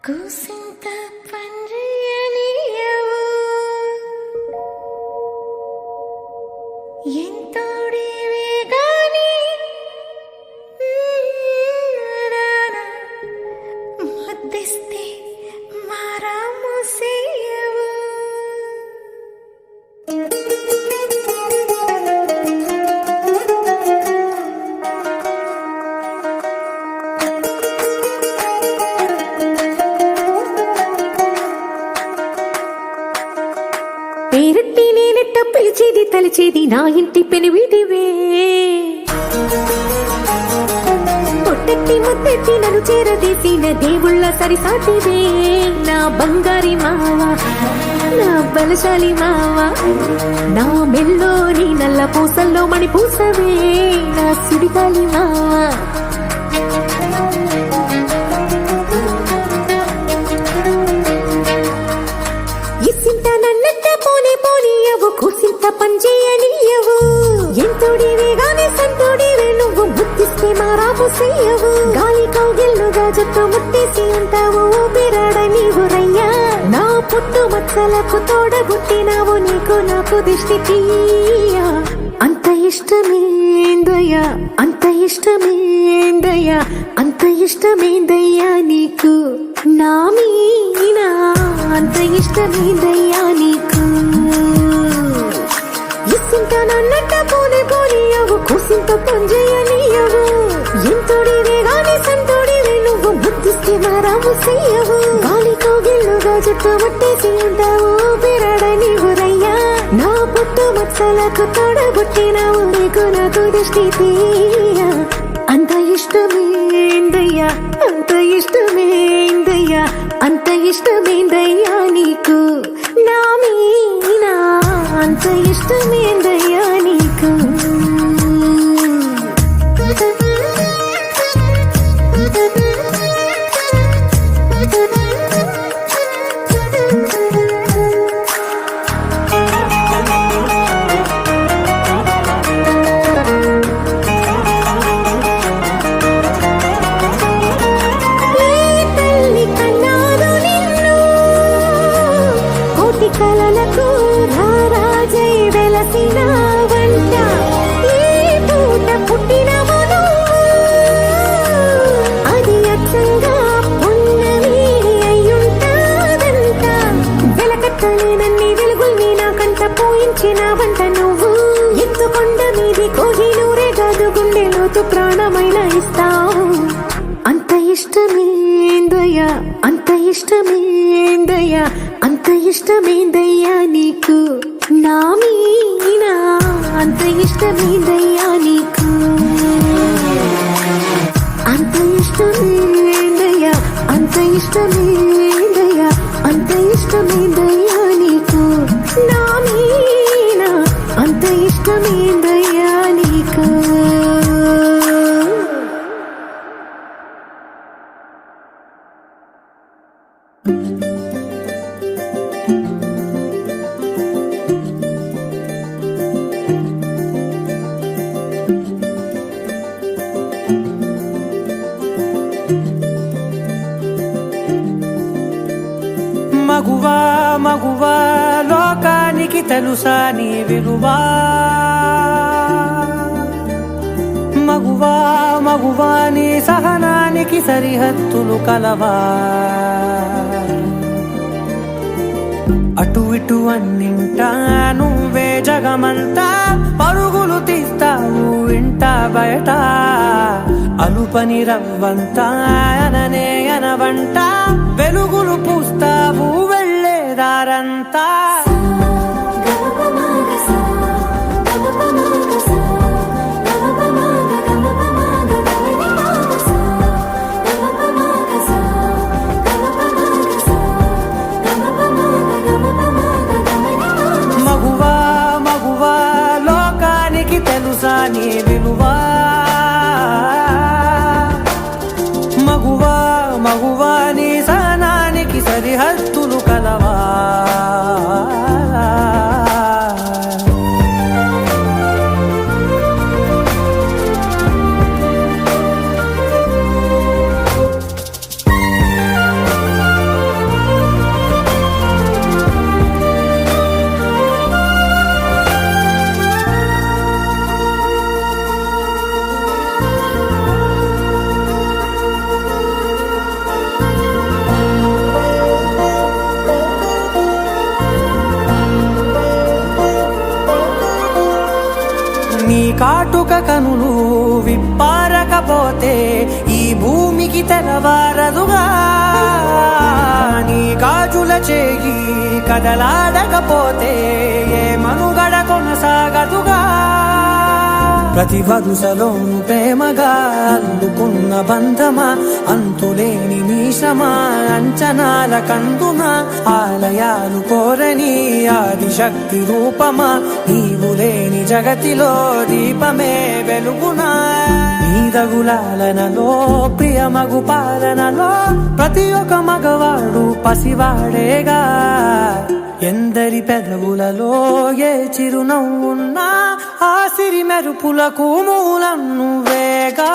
కూసింత పండ్రియనియవు ఎంతోడివే గాని మధ్యస్తే మారాము సేయవు పేరెట్టి నేనెట్ట పిలిచేది తలిచేది నా ఇంటి పెనివిటివే పొట్టెట్టి ముద్దెట్టి నన్ను చేరదీసిన దేవుళ్ళ సరిసాటివే నా బంగారి మావా నా బలశాలి మావా నా మెల్లోని నల్ల పూసల్లో మణి పూసవే నా సుడిగాలి మావా కూసింత పంచేయనియవు ఎంతోడివే గాని సంతోడివే నువ్వు ముద్దిస్తే మారాము చెయ్యవు గాలి కౌగిల్లుగా జుట్టు ముట్టేసి ఉంటావు ఊపిరాడ నీవు రయ్యా నా పుట్టు మచ్చలకు తోడబుట్టినావు నీకు నాకు దిష్టి తీయా అంత ఇష్టమేందయ్యా అంత ఇష్టమేందయ్యా అంత ఇష్టమేందయ్యా నీకు నా మీనా అంత ఇష్టమేందయ్యా నీకు ఇసింత నన్నట్ట పోనే పోనీయవు కూసింత పంజేయనియవు ఎంతోడివే గాని సంతోడివే నువ్వు బుద్ధిస్తే మారాము చెయ్యవు గాలి కౌగిల్లుగా జుట్టు ముట్టేసి ఉంటావు ఊపిరాడ నీవు రయ్యా నా పుట్టు మచ్చలకు తోడబుట్టినావు నీకు నాకు దిష్టి తీయా అంత ఇష్టమేందయ్యా అంత ఇష్టమేందయ్యా అంత ఇష్టమేందయ్యా నీకు నా మీనా అంత ఇష్టమేందయ్యా నీకు కలలకు రారాజై వెలసిన వంట ఈ పూట పుట్టినవను అది అచ్చంగా పున్నమి అయ్యుంటాదంట వెలకట్టలేనన్ని వెలుగుల్ని నాకంట పోయించిన వంట నువ్వు ఎత్తుకొండ మీది కోహినూరే కాదు గుండె లోతు ప్రాణమైన ఇస్తావు అంత ఇష్టమేందయ్యా అంత ఇష్టమేందయ్యా అంత ఇష్టమేందయ్యా నీకు నా మీనా అంత ఇష్టమేందయ్యా నీకు అంత ఇష్టమేందయ్యా అంత ఇష్టమేందయ్యా అంత ఇష్టమేందయ్యా నీకు నా మీనా అంత ఇష్టమేందయ్యా నీకు మగువా మగువా లోకానికి తెలుసా నీ విలువా మగువా మగువా నీ సహనానికి సరిహద్దులు కలవా అటు ఇటు అన్నింటా నువ్వే జగమంతా పరుగులు తీస్తావు ఇంట బయట అలుపని రవ్వంతా అననే అనవంట వెలుగులు పూస్తావు వెళ్ళేదారంతా మగువా మగువా లోకానికి తెలుసా నీ విలువా మగువా మగువా నీ సహనానికి సరిహద్దులు కలవా నీ కాటుక కనులు విప్పారకపోతే ఈ భూమికి తెరవారదుగా నీ గాజుల చేయి కదలాడకపోతే ఏ మనుగడ కొనసాగదుగా ప్రతి వరుసలోను ప్రేమగా అందుకున్న బంధమా అంతులేని నీశమా అంచనాల కందున ఆలయాలు కోరని ఆదిశక్తి రూపమా నీవు లేని జగతిలో దీపమే వెలుగునా నీదగులాలనలో ప్రియమగు పాలనలో ప్రతి ఒక్క మగవాడు పసివాడేగా ఎందరి పెదవులలో ఏ చిరునవ్వున్నా ఆ సిరి మెరుపులకు మూలం నువ్వేగా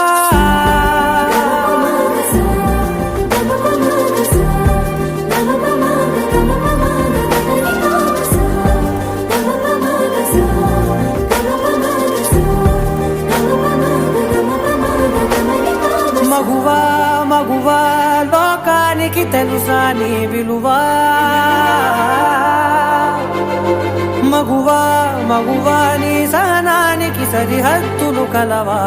మగువా మగువా లోకానికి తెలుసా నీ విలువా మగువా మగువా నీ సహనానికి సరిహద్దులు కలవా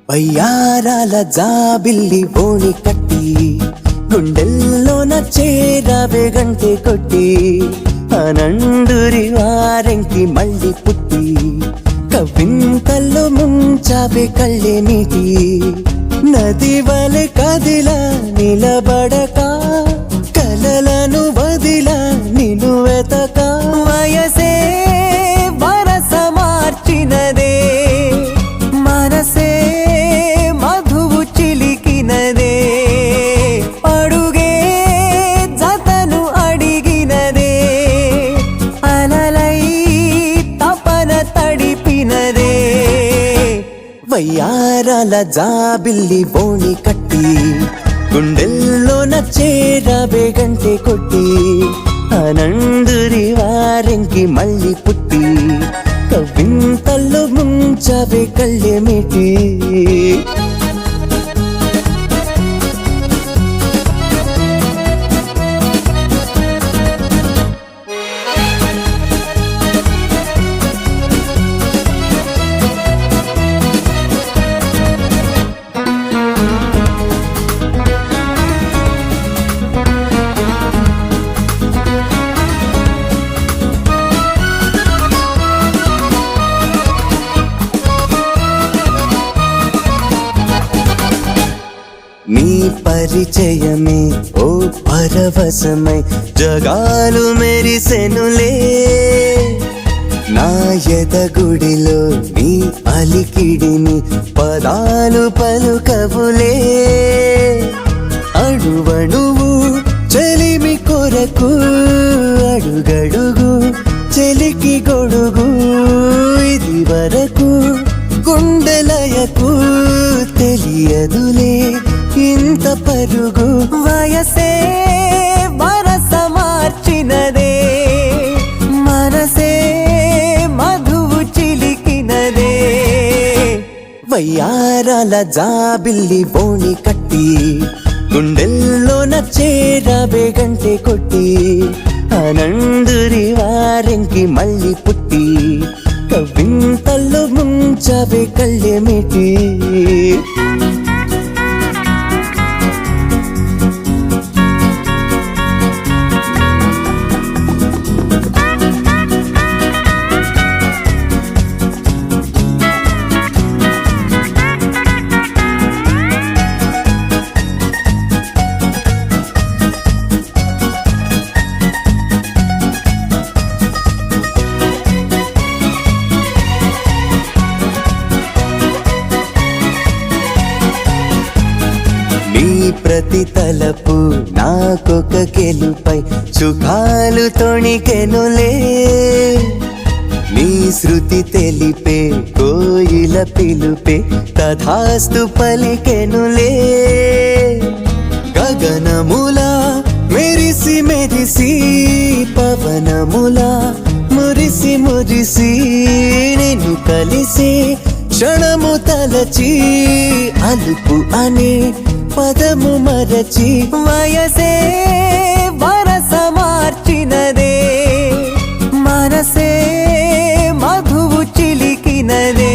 వయ్యారాల జాబిల్లి ఓణి కట్టి గుండెల్లోన చేరవే గంటె కొట్టి అనండురి వారెంకి మళ్ళీ పుట్టి కవింతల్లో ముంచావే కళ్ళే నీటి నది వలె కదిలా నిలబడక కలలను వదిలా నిన్ను వెతక వయసే వరస మార్చినదే మనసే మధువు చిలికినదే అడుగే జతను అడిగినదే అలలై తపన తడిపినదే వయ్యారాల జాబిల్లి బోణి కట్టి గుండెల్లోన చేరవే గంటె కొట్టి అనండురి వారెంకి మళ్ళీ పుట్టి కవింతల్లో ముంచవే కళ్ళేమిటి నీ పరిచయమే ఓ పరవశమై జగాలు మెరిసెనులే నా ఎదగుడిలో నీ అలికిడిని పదాలు పలుకవులే అణువణువు చెలిమి కొరకు అడుగడుగు చెలికి గొడుగు ఇది వరకు గుండెలయకు తెలియదులే ఇంత పరుగు వయసే వరస మార్చినదే మనసే మధువు చిలికినదే వయ్యారాల జాబిల్లి బోణి కట్టి గుండెల్లో నచ్చేరాబే గంటె కొట్టి ఆనందురి వారెంకి మళ్ళీ పుట్టి కవింతల్లో ముంచవే కళ్ళెమిటి ప్రతి తలపు నాకొక గెలుపై సుఖాలు తొణికెనులే నీ శృతి తెలిపే కోయిల పిలుపే తథాస్తు పలికెనులే గగనములా మెరిసి మెరిసి పవనములా మురిసి మురిసి నిన్ను కలిసి క్షణము తలచి అలుపు అనే పదము మరచి వయసే వరస మార్చినదే మనసే మధువు చిలికినదే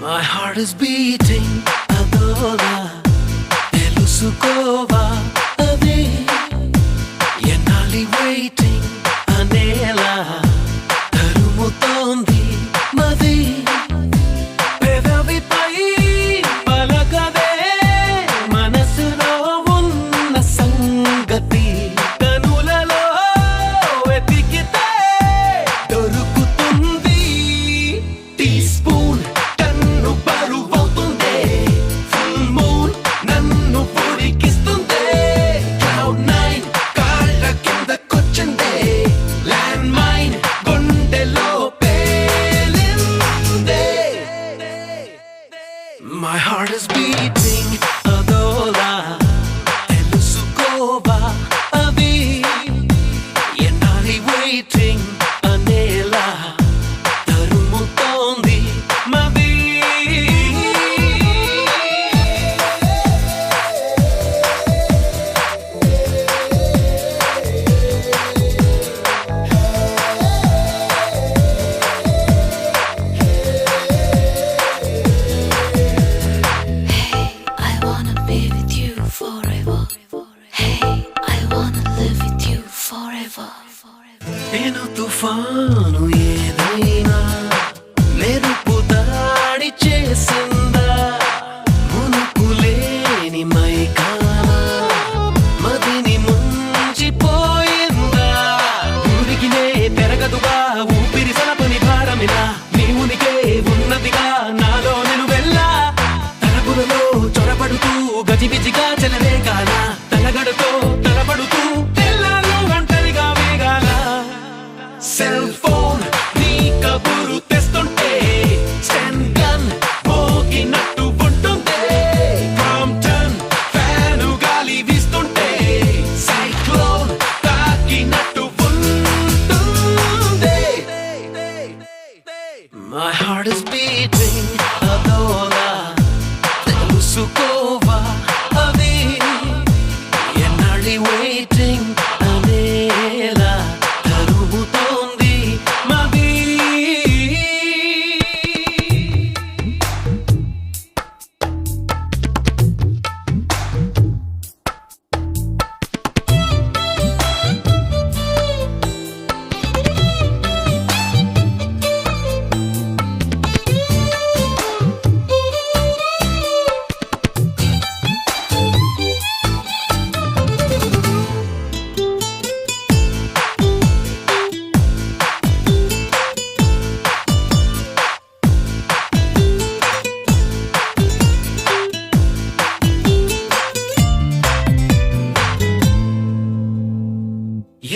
My heart is beating, adola, telusukova, ade, yenali waiting, anela, tarumutondi, madi, pedavi pai, palakade, manasulo unna sangati, kanulalo, etikite, dorukutundi, teaspoon. My heart is beating, adola, telusukova, adi, yenali waiting, anela, tarumutondi, madi. నేను తుఫాను ఏదైనా మెరుపు దాడి చేసిందా మునుకులేని మైకాన మదిని ముంచిపోయిందా ఊరికినే పెరగదుగా ఊపిరి సలపని భారమినా నీ ఉనికే ఉన్నదిగా నాలో నేను వెళ్ళా తలపులలో చొరబడుతూ గజిబిజిగా చెలరేగానా తలగడుతో తలబడుతూ తెల్లాలు ఒంటరిగా My heart is beating adola తెలుసుకోవా అది ఎన్నాళ్ళి waiting అనేలా తరుముతోంది మది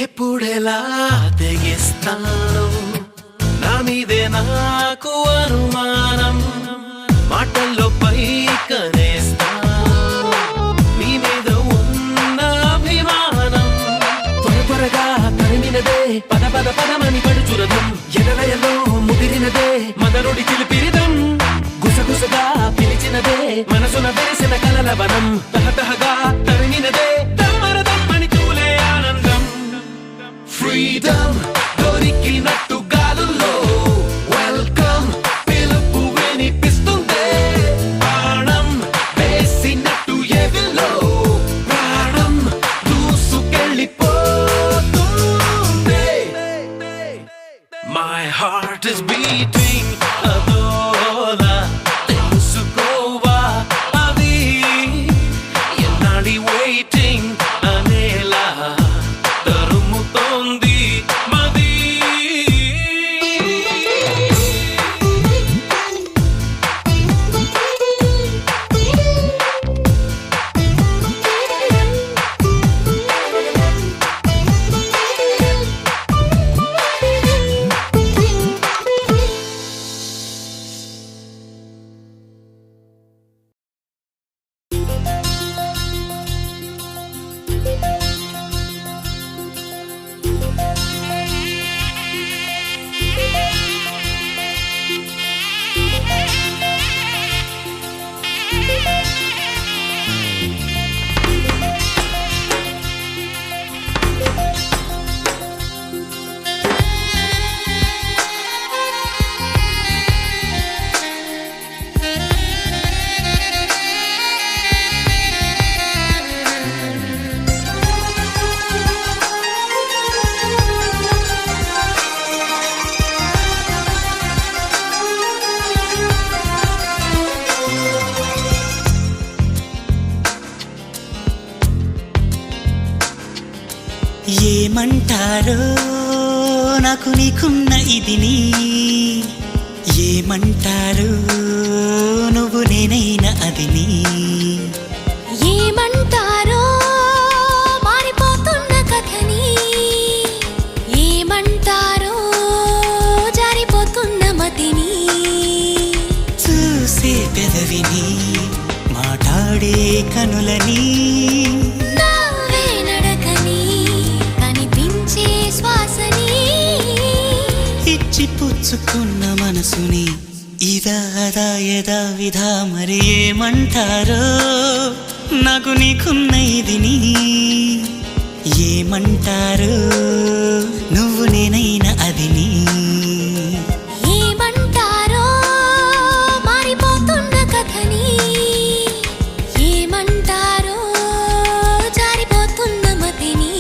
ఎప్పుడెలా తెగిస్తాను నా మీదే నాకు అనుమానం మాటల్లో పైకనేస్తాను నీ మీద ఉన్న అభిమానం త్వరగా తరిమినదే పద పద పదమని పడుచురదం ఎడలయలో ముదిరినదే మదరుడి చిలిపిరిదం గుసగుసగా పిలిచినదే మనసున వెలిసిన కలల వనం తహతహగా తరిమినదే దమ్మరదమ్మని తూలే ఆనందం ఫ్రీడమ్ దొరికినట్టు గాలుల్లో వెల్కమ్ పిలుపు వినిపిస్తుంది ప్రాణం వేసినట్టు ఎవిలో ప్రాణం దూసుకెళ్ళిపోతుంది My heart is beating అదోలా తెలుసుకోవా అది ఎన్నాడి waiting అనేలా తరుముతోంది మది ఏమంటారో నాకు నీకున్న ఇదిని ఏమంటారో నువ్వు నేనైనా అదిని ఏమంటారో మారిపోతున్న కథని ఏమంటారో జారిపోతున్న మతిని చూసే పెదవిని మాట్లాడే కనులని నవ్వే నడకని కనిపించే శ్వాసని ఇచ్చి పుచ్చుకున్న మనసుని ఇదా అదా యదా విధా మరి ఏమంటారో నాకు నీకున్న ఇదిని ఏమంటారో నువ్వు నేనైనా అదిని ఏమంటారో మారిపోతున్న కథని ఏమంటారో జారిపోతున్న మతిని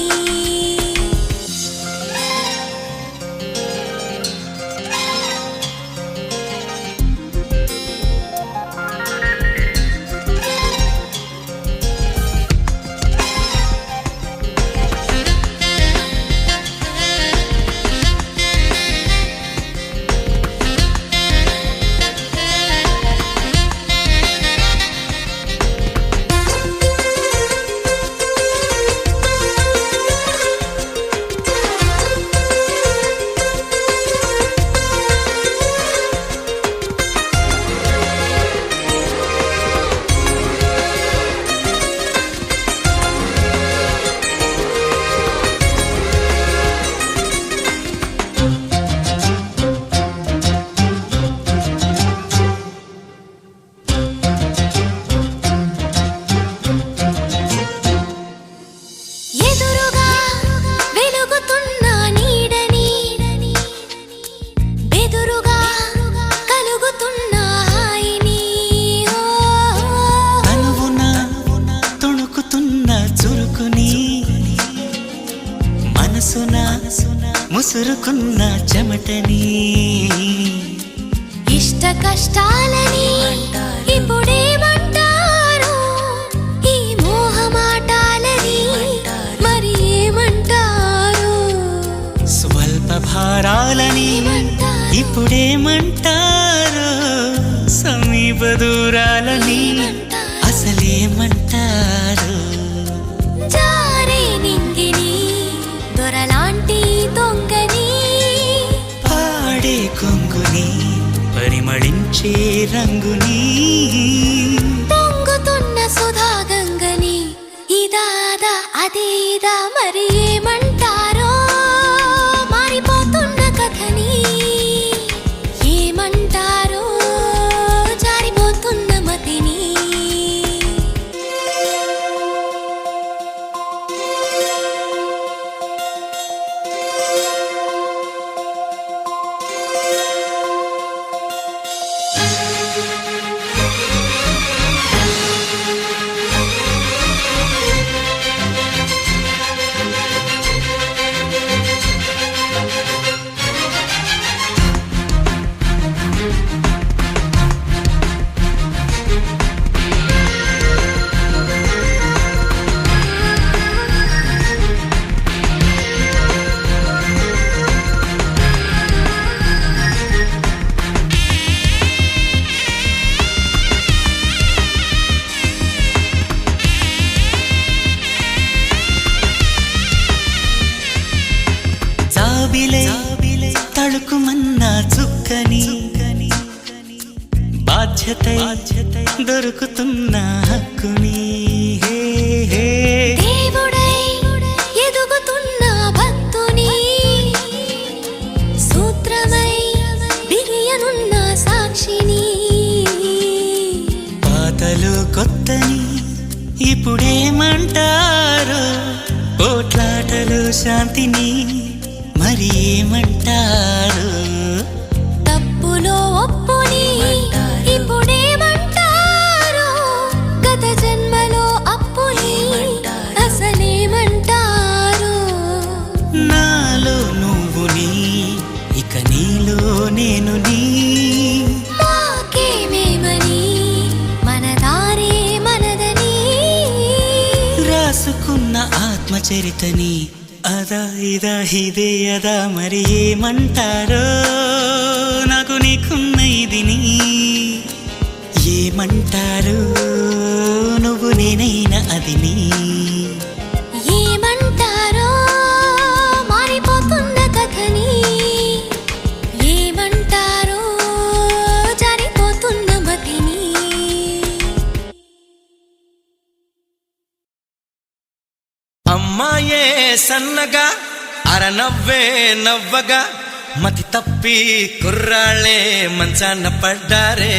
విసురుకున్న చెమటని ఇష్ట కష్టాలని ఇప్పుడేమంటారు ఈ మోహమాటాలని మరి ఏమంటారు స్వల్ప భారాలని ఇప్పుడేమంటారు సమీప దూరాలని అసలేమంటారు జారే నింగిని దొరలాంటి దొంగని పాడే కొంగుని పరిమళించే రంగుని పొంగుతున్న సుధా గంగని ఇదాదా అదేదా మరి ఏమంటారో మారిపోతున్న కథని ఏమంటారో జారిపోతున్న మతిని తళుకుమన్న చుక్కని బాధ్యత దొరుకుతున్న హక్కుని దేవుడై ఎదుగుతున్న భక్తుని సూత్రమై బిరియనున్న సాక్షిని పాతలు కొత్తని ఇప్పుడేమంటారు పోట్లాటలు శాంతిని మరి ఏమంటారు తప్పులో ఒప్పుని ఇప్పుడేమంటారు గత జన్మలో అప్పుని అసలేమంటారు నాలో నువ్వుని ఇక నీలో నేను నీ మాకేమేమని మన దారే మనదని రాసుకున్న ఆత్మచరితని అదా ఇదా ఇదే అదా మరి ఏమంటారో నాకు నీకున్న ఇదిని ఏమంటారు నువ్వు నేనైనా అదిని ఏమంటారో మారిపోతున్న కథని ఏమంటారో జారిపోతున్న మతిని అమ్మాయే సన్నగా అరనవ్వే నవ్వగా మతి తప్పి కుర్రాళ్ళే మంచాన పడ్డారే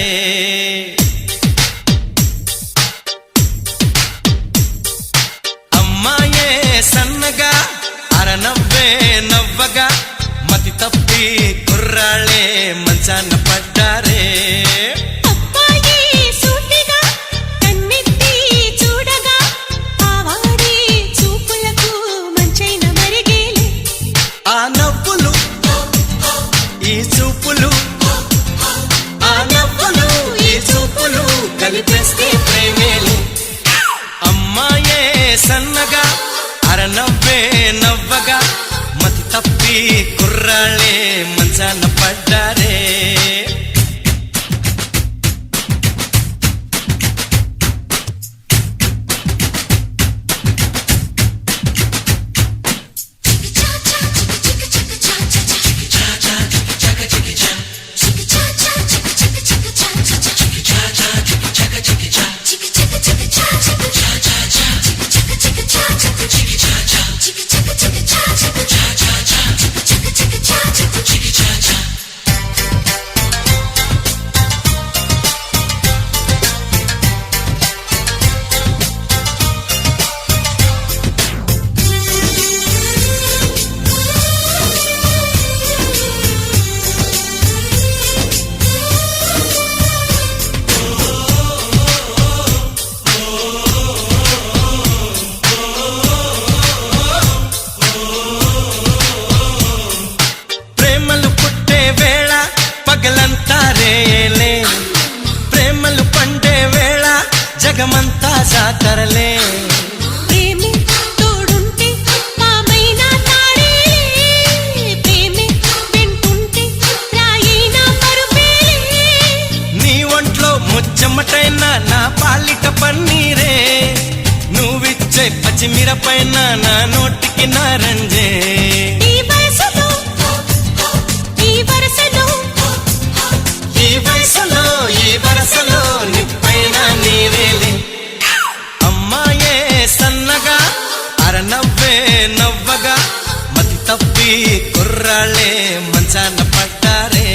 అమ్మాయే సన్నగా అరనవ్వే నవ్వగా మతి తప్పి కుర్రాళ్ళే మంచాన పడ్డారే ఆ నవ్వులు ఈ చూపులు ఆ నవ్వులు ఈ చూపులు కలిపేస్తే ప్రేమేలు అమ్మాయే సన్నగా అరనవ్వే నవ్వగా మతి తప్పి కుర్రాళ్ళే మంచాన పడ్డారే జగమంతా జాతరలే ప్రేమే తోడుంటే మామైనా తాడేలే ప్రేమే వెంటుంటే రాయినా పరుపేలే నీ ఒంట్లో ముచ్చమటైన నా పాలిట పన్నీరే నువ్విచ్చే పచ్చిమిరపైన నా నోటికి నారంజే ఈ వయసులో ఈ వరసలో ఈ వయసులో ఈ వరసలో నిప్పైన నీవేలే అమ్మాయే సన్నగా అరనవ్వే నవ్వగా మతి తప్పి కుర్రాళ్ళే మంచాన పడ్డారే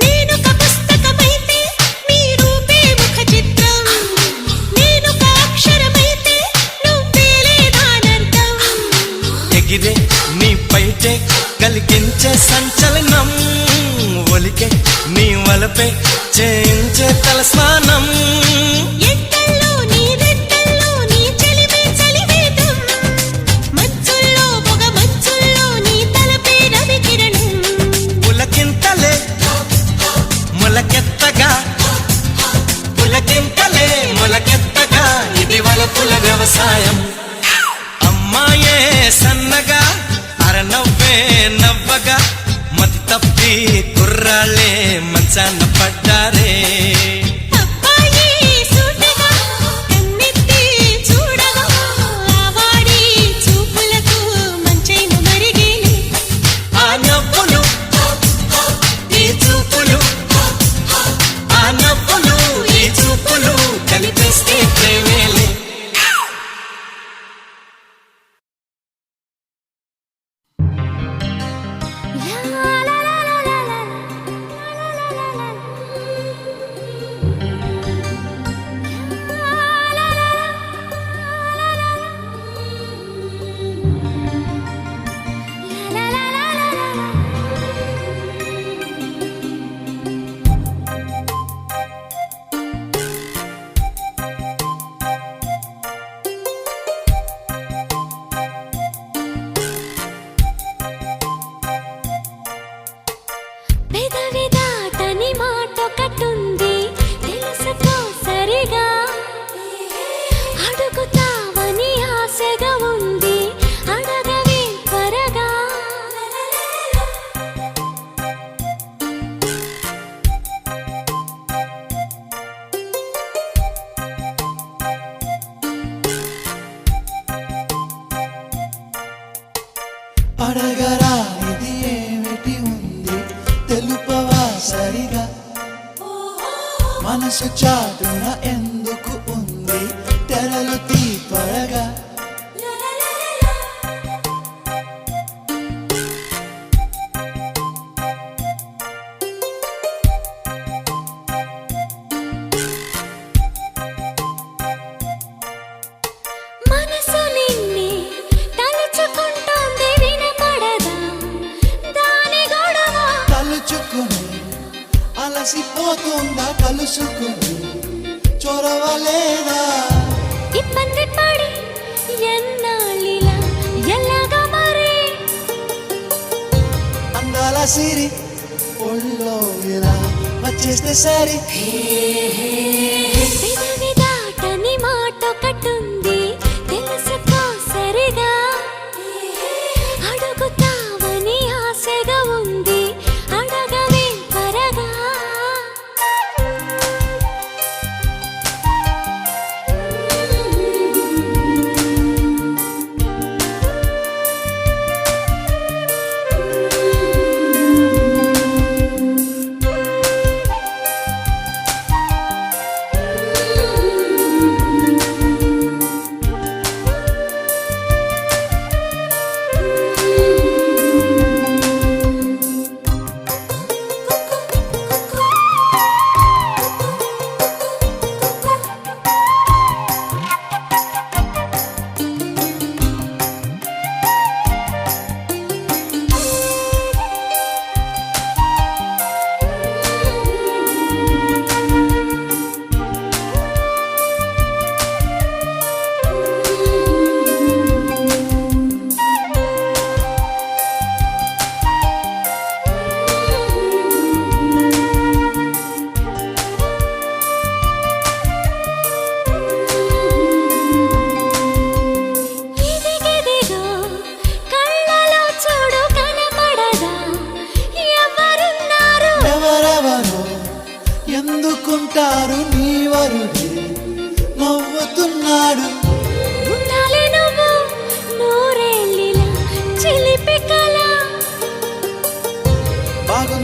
నేనొక పుస్తకమైతే నీ రూపే ముఖ చిత్రం నేనొక అక్షరమైతే నువ్వేలే దానర్థం ఎగిరే నీ పైటే కలిగించే సంచలనం ఒలికే నీ వలపే చేయించే తలస్నానం ఎక్కల్లో నీ రెక్కల్లో నీ చలివే చలివేదం మచ్చుల్లో పొగ మచ్చుల్లో నీ తలపే రవి కిరణం పులకింతలే మొలకెత్తగా పులకింతలే మొలకెత్తగా ఇది వలపుల వ్యవసాయం అమ్మాయే సన్నగా అరనవ్వే నవ్వగా మతి తప్పి కుర్రాళ్ళే మంచాన పడ్డారే అబ్బాయి సూటగా కన్నెత్తి చూడగా ఆవాడి చూపులకు మంచైన మరిగేలే ఆ నవ్వులు ఈ చూపులు ఆ నవ్వులు ఈ చూపులు కలిపేస్తే ప్రేమేలే పెదవి దాటని మాటొకటుంది తెలుసుకో సరిగా అడుగుతావని ఆశగా ఉంది అడగవే త్వరగా అడగరా ఇది ఏమిటి ఉంది తెలుపవా సరిగా మనసు చాటున ఎందుకు ఉంది తెరలు తీ త్వరగా మనసు నిన్నే తలుచుకుంటోంది వినపడదా దాని గొడవ తలుచుకుని అలసిపోతుందా కలుసుకుని చొరవలేదా ఇబ్బంది పడి ఎన్నాళ్ళిలా ఎలాగా మరి అందాల సిరి ఒళ్ళో ఇలా వచ్చేస్తే సరి పెదవి దాటని మాటొకటుంది తెలుసుకో సరిగా అడుగుతావని ఆశగా ఉంది అడగవే త్వరగా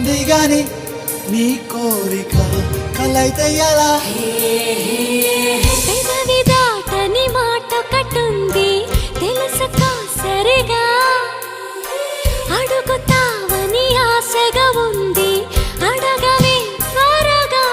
ఉంది గాని నీ కోరిక కలైతే ఎలా పెదవి దాటని మాట ఒకటుంది తెలుసుకో సరిగా అడుగుతావని ఆశగా ఉంది అడగవే త్వరగా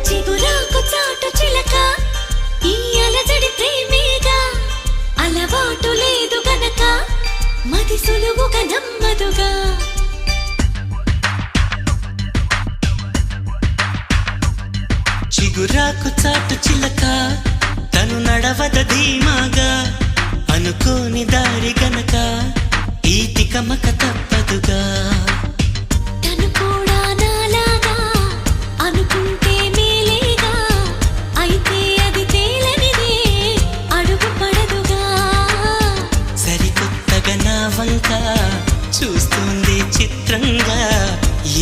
చిగురాకు చాటు చిలక ఈ అలజడి ప్రేమేగా అలవాటు లేదు గనక మది సులువుగా నమ్మదుగా చిగురాకు చాటు చిలక తను నడవద ధీమాగా అనుకోని దారి గనక ఈ తికమక తప్పదుగా తను కూడా నాలాగా అనుకుంటే మేలేగా అయితే అది తేలనిదే అడుగు పడదుగా సరికొత్తగా నా వంక చూస్తుంది చిత్రంగా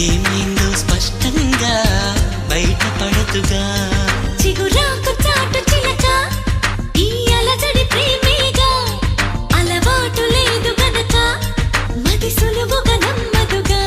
ఏమైందో స్పష్టంగా బయటపడదుగా చిగురాకు చాటు చిలక ఈ అలజడి ప్రేమేగా అలవాటు లేదు గనక మది సులువుగా నమ్మదుగా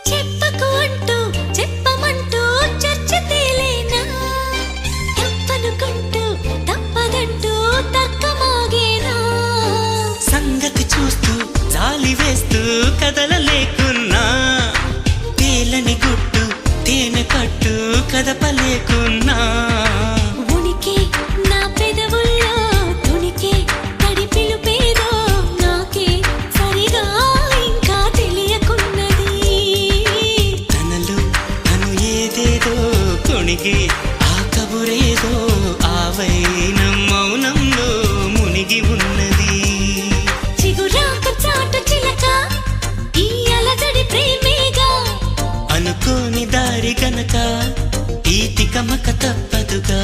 చెప్పకు అంటూ చెప్పమంటూ చర్చ తేలేనా తప్పనుకుంటూ తప్పదంటూ తర్కమాగేనా సంగతి చూస్తూ జాలి వేస్తూ కదలలేకున్నా తేలని గుట్టు తేనె పట్టు కదపలేకున్నా ఉనికి నా పెదవుల్లో తునికి తడి పిలుపేదో నాకే సరిగా ఇంకా తెలియకున్నది తనలో తను ఏదేదో కొణిగి ఆ కబురేదో ఆ వైనం మౌనంలో మునిగి ఉన్నది చిగురాకు చాటు చిలక ఈ అలజడి ప్రేమేగా అనుకోని దారి గనక ఈ తికమక తప్పదుగా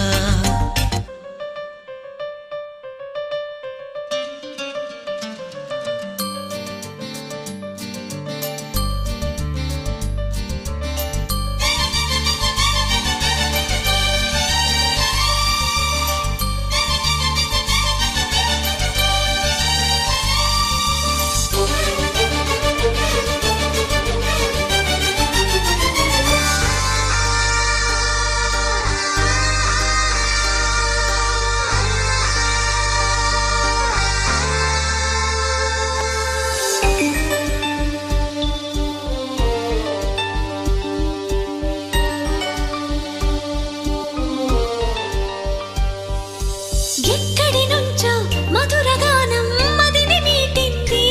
ఎక్కడి నుంచో మధుర గానం మదిని మీటింది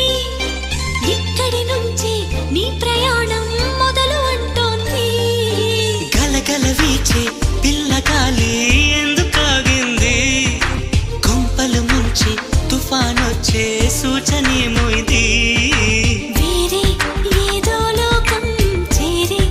ఇక్కడి నుంచి నీ ప్రయాణం మొదలు అంటోంది గలగల వీచే పిల్లగాలి ఎందుకాగింది కొంపలు ముంచి తుఫానొచ్చే సూచనేమో ఇది వేరే ఏదో లోకం చేరి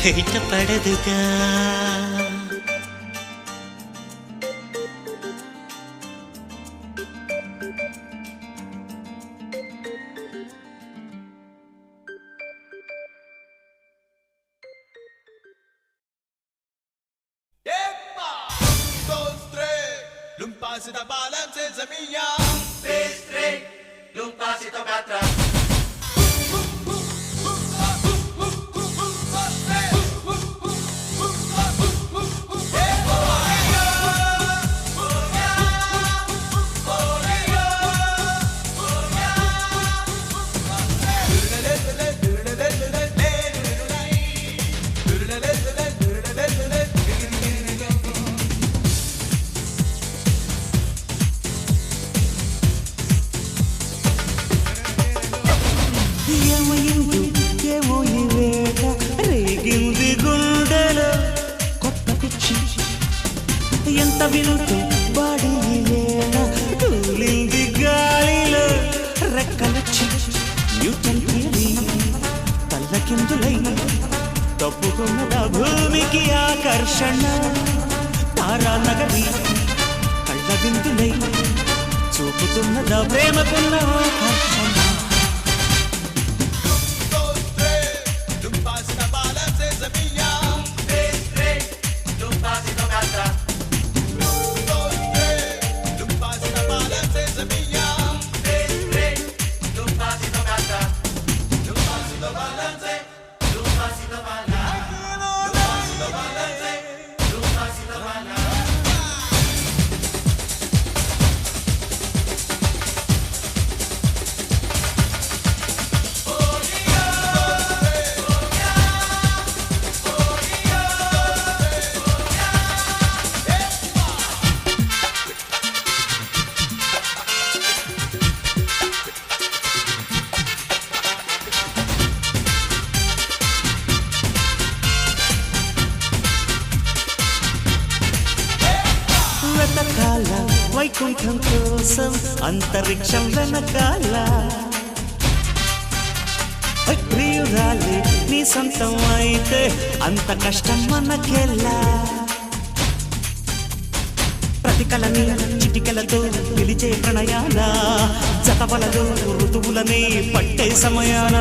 బయట పడదుగా. Lumpasito balance sa mia. 3, lumpasito katra. ఏమయింది ఏమో ఈ వేళ రేగింది గుండెలో కొత్త పిచ్చి ఎంత విలుతో బాడీ వేళ తూలింది గాలిలో రెక్కలొచ్చి న్యూటన్ థియరీ తల్లకిందులై తప్పుకున్నదా భూమికి ఆకర్షణ తారా నగరి కళ్ళ విందులై చూపుతున్నదా ప్రేమకున్న ఆకర్షణ. వెనకాల వైకుంఠం కోసం అంతరిక్షం వెనకాల ప్రియురాలి నీ సొంతం అయితే అంత కష్టం మనకెలా. ప్రతి కలని చిటికలతో పిలిచే ప్రణయాల జతవలదు ఋతువులని పట్టే సమయాన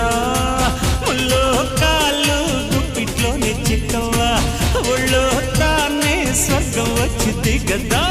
ముల్లో కాళ్ళు గుప్పిట్లోనే చిక్కవ్వా ఒళ్ళో తానే స్వర్గం వచ్చింది గదా.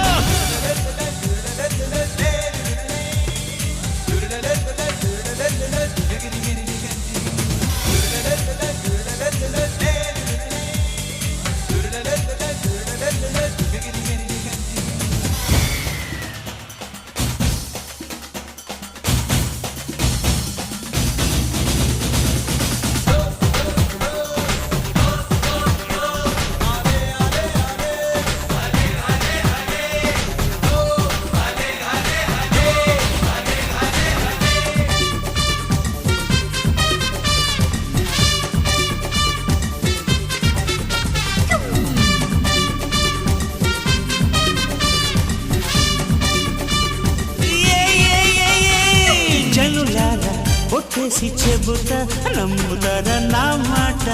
ఒట్టేసి చెబుతా నమ్ముతారా నా మాట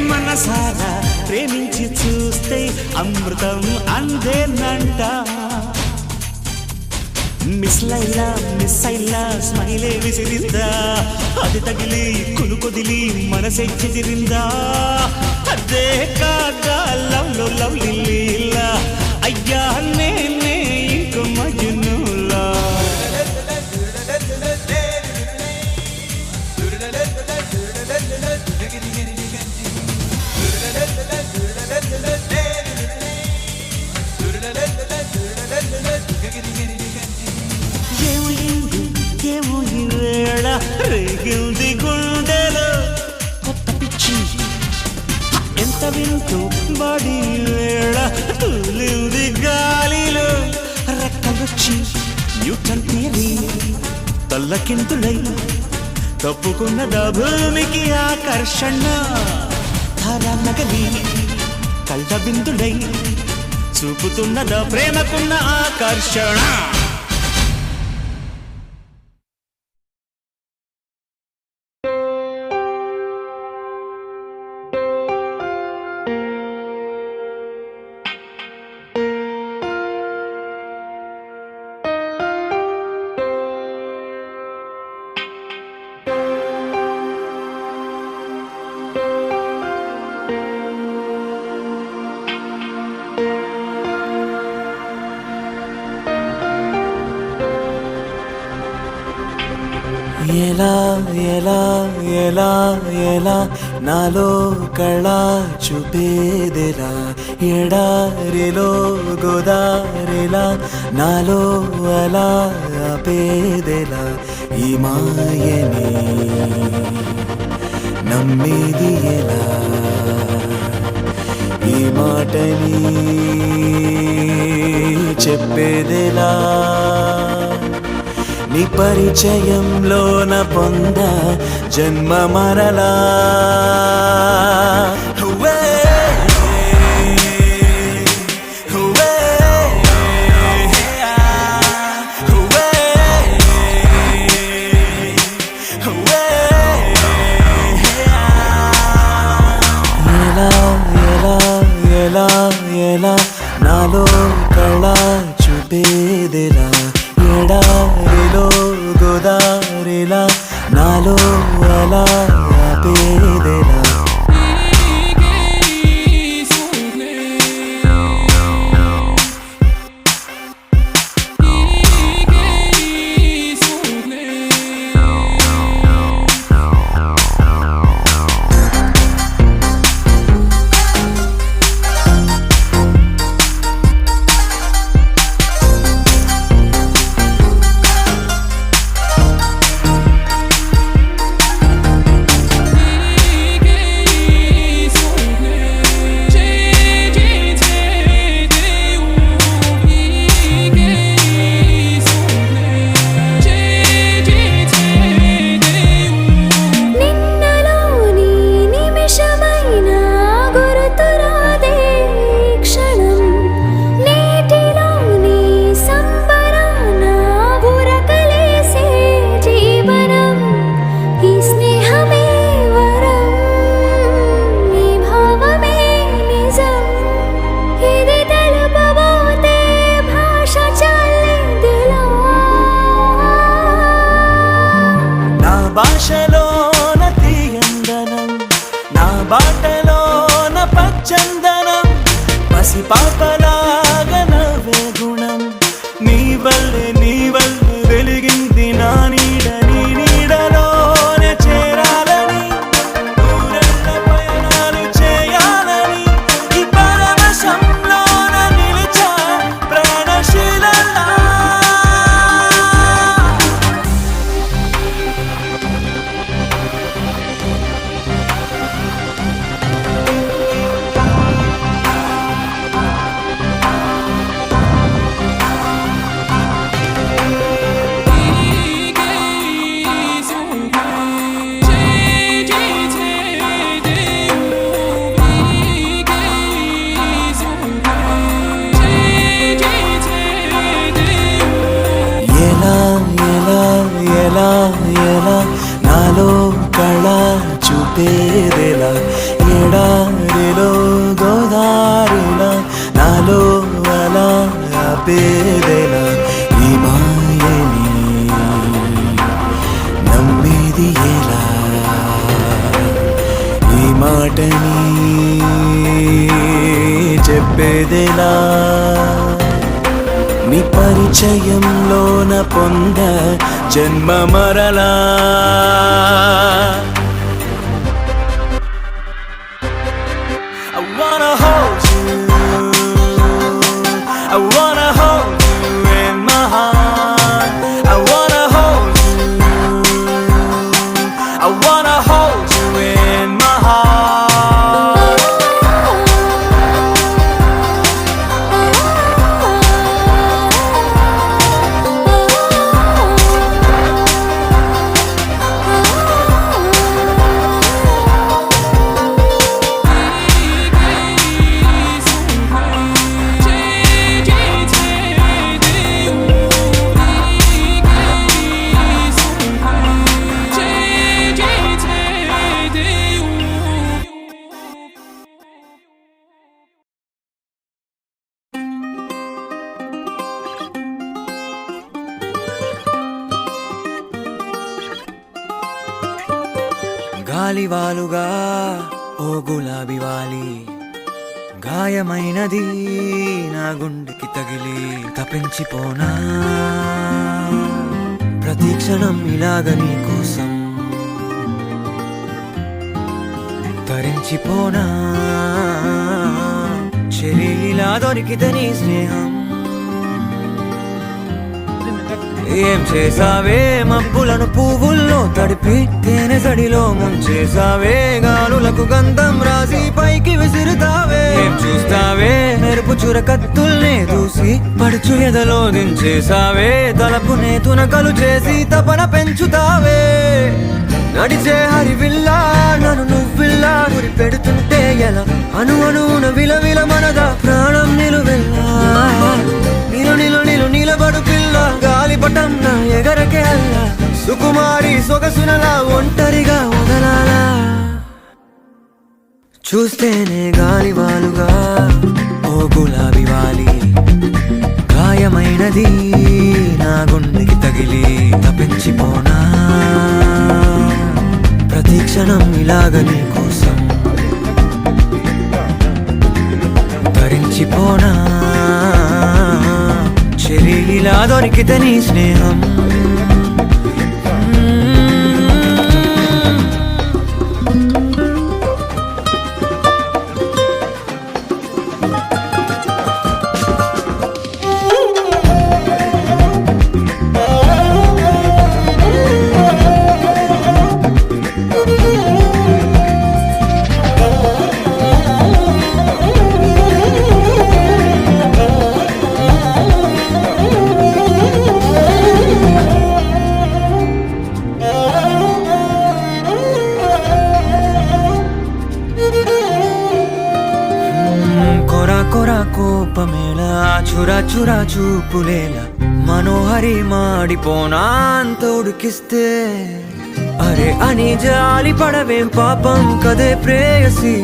మనసారా ప్రేమించి చూస్తే అమృతం అందేనంట. మిస్ లైలా మిస్ అయిలా స్మైలే విసిరిందా అది తగిలి కులుకొదిలి మనసే చెదిరిందా అదే కాగా లవ్ లో లవ్లీ లీలా అయ్యా నేనే ఇంకో మజునులా. ఏమైంది ఏమో ఈ వేళ రేగింది గుండెలో కొత్త పిచ్చి ఎంత వింటూ బాడీ వేళ తూలింది గాలిలో రెక్కలొచ్చి న్యూటన్ థియరీ తల్లకిందులై తప్పుకున్నదా భూమికి ఆకర్షణ తారా నగరి కళ్ళ బిందులై చూపుతున్నదా ప్రేమకున్న ఆకర్షణ. ఎలా ఎలా ఎలా ఎలా నాలో కళ చూపేదెలా ఎడారిలో గోదారిలా నాలో అలా ఆపేదెలా ఈ మాయని నమ్మేది ఎలా ఈ మాటని చెప్పేదెలా నీ పరిచయంలోన పొంద జన్మ మరలా హువే, హువే, హువే, హువే. ఎలా ఎలా ఎలా ఎలా నాలో కళ చూపేదెలా ఎడారిలో గోదారిలా నాలో అలా ఆపేదెలా నిన్నలోని నిమిషమైన గుర్తురాదే క్షణం నేటిలోని సంబరాన ఉరకలేసే జీవనం ఈ స్నేహమే వరం ఈ భావమే నిజం ఇది తెలుపబోతే భాష చాలేదిలా నా భాషలోన తీయందనం నా బాటలోన పచ్చందనం పసి పాపలాగా నవ్వే గుణం నీ వల్లే వెలిగింది నా నీడ నీ నీడలోనే చేరాలని దూరెళ్ళ పయనాలు చేయాలని ఈ పరవశంలోన నిలిచా ప్రాణశీలలా ఎలా ఎలా ఎలా ఎలా నాలో కళ చూపేదెలా ఎడారిలో గోదారిలా నాలో అలా ఆపేదెలా ఈ మాయని నమ్మేది ఎలా ఈ మాటని చెప్పేదెలా నీ పరిచయంలోన పొంద జన్మ మరలా I wanna hold you I wanna hold you in my heart I wanna hold you I wanna hold you in my heart గాలివాలుగా ఓ గులాబీ వాలి గాయమైనది నా గుండెకి తగిలి తపించిపోనా ప్రతి క్షణం ఇలాగ నీ కోసం తరించిపోనా చెలి ఇలా దొరికితే నీ స్నేహం ఏం చేసావే మబ్బులను పువ్వుల్లో తడిపి తేనె సడిలో ముంచేసావే గాలులకు గంధం రాసి పైకి విసిరుతావే ఏం చూస్తావే మెరుపు చురకత్తుల్నే దూసి పడుచు ఎదలో దించేసావే తలపునే తునకలు చేసి తపన పెంచుతావే నడిచే హరివిల్లా నన్ను నువ్విల్లా గురి పెడుతుంటే ఎలా అను అణువున విలవిల మనదా ప్రాణం నిలువెల్లా నిలబడు పిల్ల గాలిపటం నా ఎగరకే అల్లా సుకుమారి సొగసునలా ఒంటరిగా వదలాలా చూస్తేనే గాలివాలుగా ఓ గులాబీ వాలి గాయమైనది నా గుండెకి తగిలి తప్పించిపోనా ప్రతి క్షణం ఇలాగ నీ కోసం తరించిపోనా చెలి ఇలా దొరికితే నీ స్నేహం కోపమేలా చురా చురా చూపులేలా మనోహరి మాడిపోనా అంత ఉడికిస్తే అరే అని జాలి పడవేం పాపం కదే ప్రేయసి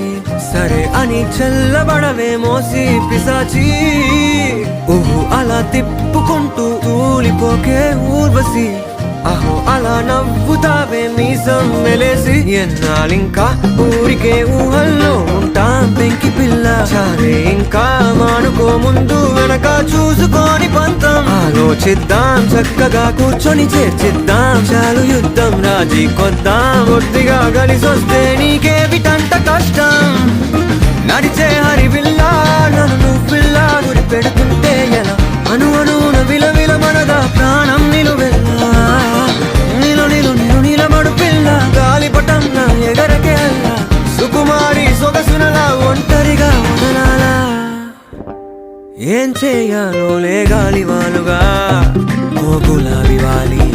సరే అని చల్లబడవే మోసి పిశాచి ఊహు అలా తిప్పుకుంటూ తూలిపోకే ఊర్వశి అహో అలా నవ్వుతావే మీసం మెలేసి ఎన్నాళ్ళింకా ఊరికే ఊహల్లో ఉంటాం పెంకి పిల్ల చాలే ఇంకా మానుకో ముందు వెనక చూసుకొని పంతం ఆలోచిద్దాం చక్కగా కూర్చొని చేర్చిద్దాం చాలు యుద్ధం రాజీ కొద్దాం ఒడ్డిగా కలిసొస్తే నీకే విటంట కష్టం నడిచే హరివిల్లా నన్ను నువ్విల్లా గురి పెడుతుంటే ఎలా అను అణువున విలవిల మనదా ప్రాణం నిలువెల్లా నిలబడు పిల్ల గాలిపటం నా ఎగరకే అల్లా సుకుమారి సొగసునలా ఒంటరిగా వదలాలా ఏం చేయాలో లే గాలివాలుగా ఓ గులాబీ వాలి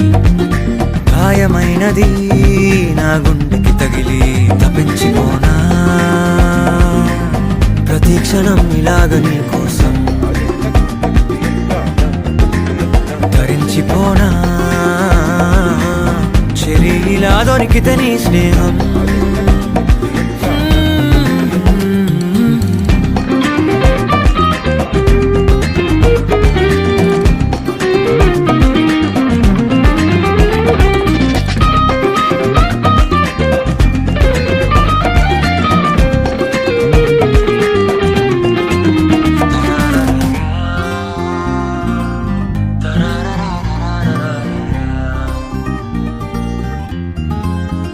గాయమైనది నా గుండెకి తగిలి తప్పించిపోనా ప్రతి క్షణం ఇలాగ నీ కోసం తరించిపోనా చెలి ఇలా దొరికితే నీ స్నేహం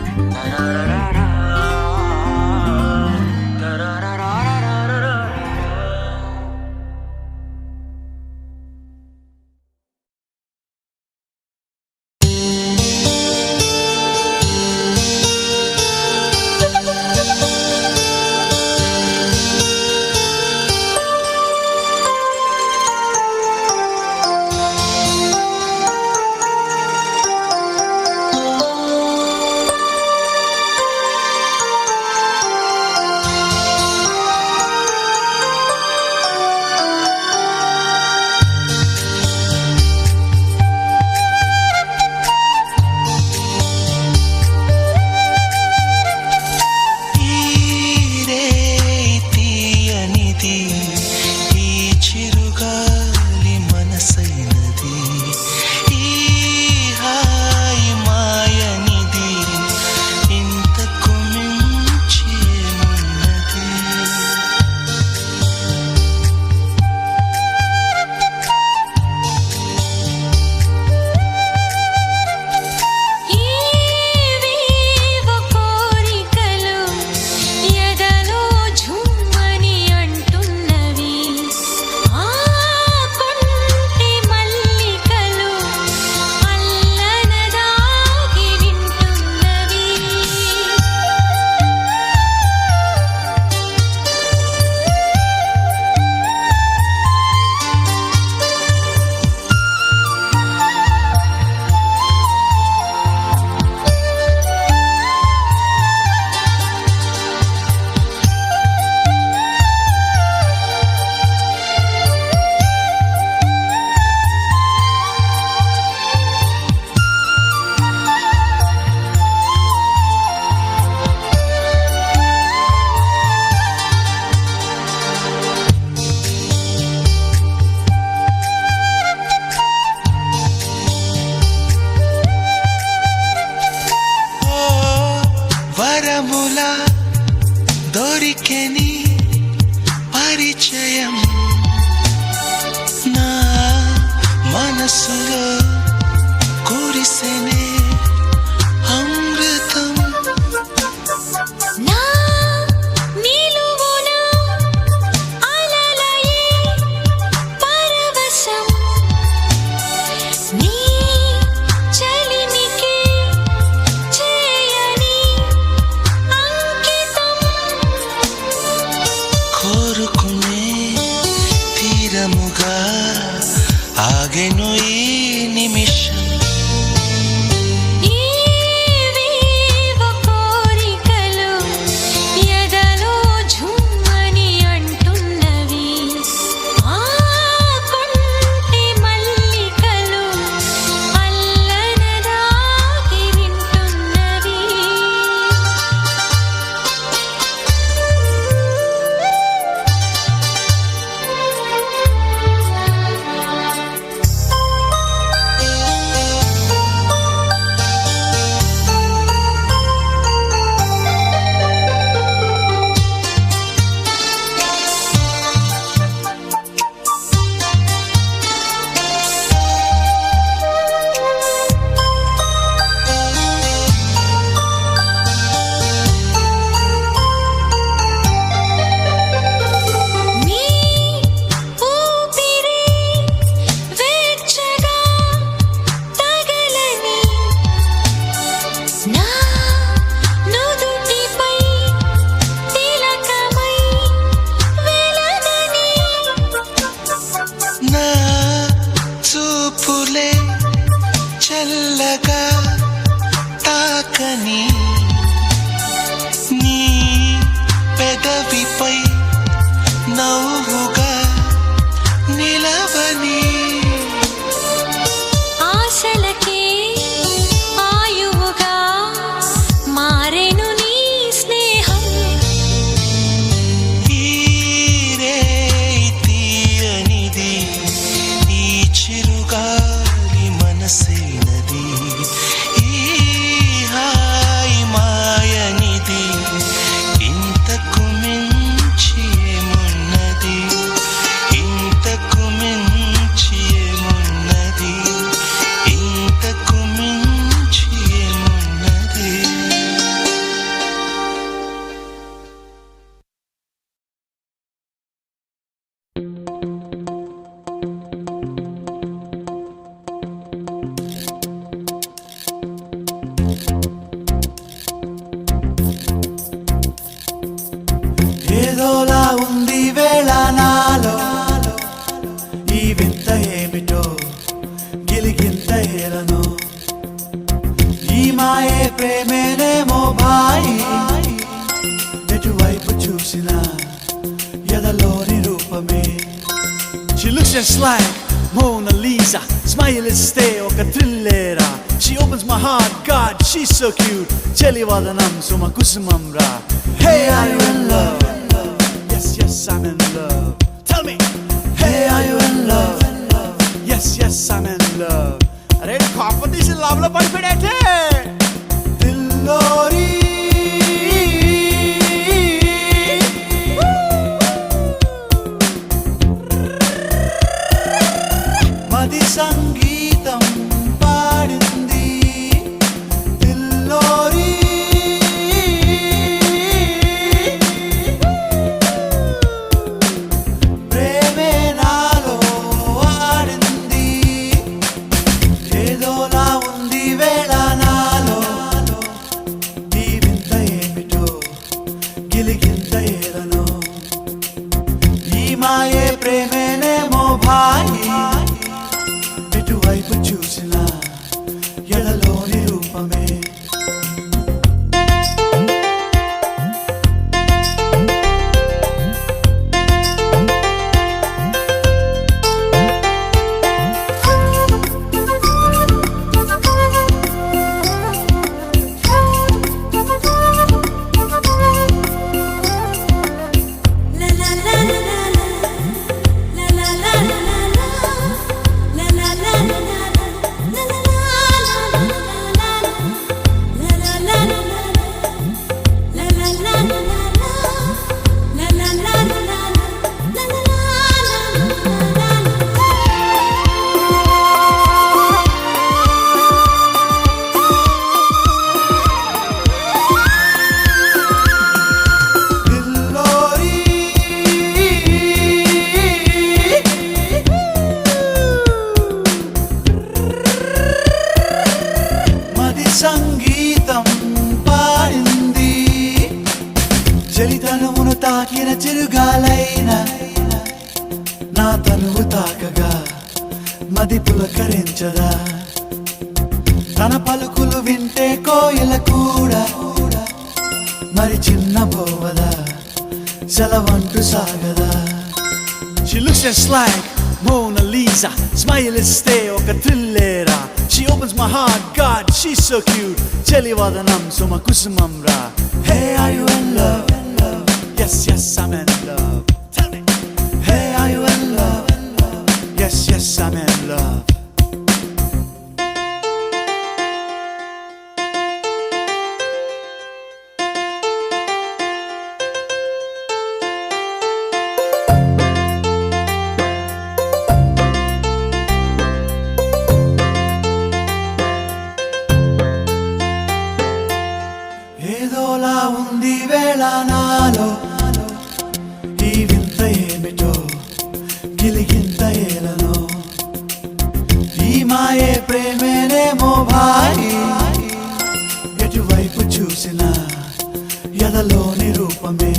da da da da దొరికెని పరిచయం నా మనసులో కురిసెనే అమృతం నా నిలువున అలలయే పరవశం నీ చలిమికి చేయని అంకితం కోరుకునే తీరముగా ఆగెను ఈ నిమిషం ఏవేవో కోరికలు ఎదలో ఝుమ్మని అంటున్నవి ఆ కొంటె మల్లికలు అల్లనదాగి వింటున్నవి నీ ఊపిరి వెచ్చగా తగలని నా నుదుటిపై తిలకమై వెలగని నా చూపులే చల్లగా తాకని నీ పెదవిపై నవ్వుగా నిలవని ఆశలకే ఆయువుగా మారెను నీ స్నేహం ఈ రేయి తీయనిది ఈ చిరుగాలి మనసైనది ఈ హాయి మాయనిది ఇంతకు మించి ఏమున్నది ఇంతకు మించి ఏమున్నది ఇంతకు మించి ఏమున్నది ఏదోలా ఉంది వేళ నాలో ఈ వింత ఏమిటో గిలిగింత ఏలను ఈ మాయే ప్రేమేనేమో భాయి ఎటువైపు చూసినా ఎదలోని రూపమే She looks just like Mona Lisa. Smile is stay oka thrillera. She opens my heart, God, she's so cute. Cheli vadanam suma kusumam ra. Hey, are you in love? Yes, yes, I'm in love. Tell me. Hey, are you in love? Yes, yes, I'm in love. Are competition love lo padipedate. Dillori. మది సంగీతం పాడింది దిల్లోరి ప్రేమే నాలో ఆడింది ఏదోలా ఉంది వేళ నాలో ఈ వింత ఏమిటో గిలిగింత ఏలను ఈ మాయే ప్రేమేనేమో భాయి ఎటువైపు చూసినా ఎడలోని రూపమే la la la la la la la la la la చిరుగాలైన నా తనువు తాకగా మది పులకరించదా తన పలుకులు వింటే కోయిల కూడా మరి చిన్న పోవదా సెలవంటూ సాగదా. She looks just like Mona Lisa, smile ఇస్తే ఒక థ్రిల్లera. She opens my heart, God, she's so cute. చెలివదనం Suma కుసుమం రా. Hey, are you in love? Yes, yes, I'm in love. Tell me. Hey, are you in love? Yes, yes, I'm in love. ఏదోలా ఉంది వేళ నాలో ఈ వింత ఏమిటో గిలిగింత ఏలనో ఈ మాయే ప్రేమేనేమో భాయి ఎటువైపు చూసినా ఎదలోని రూపమే.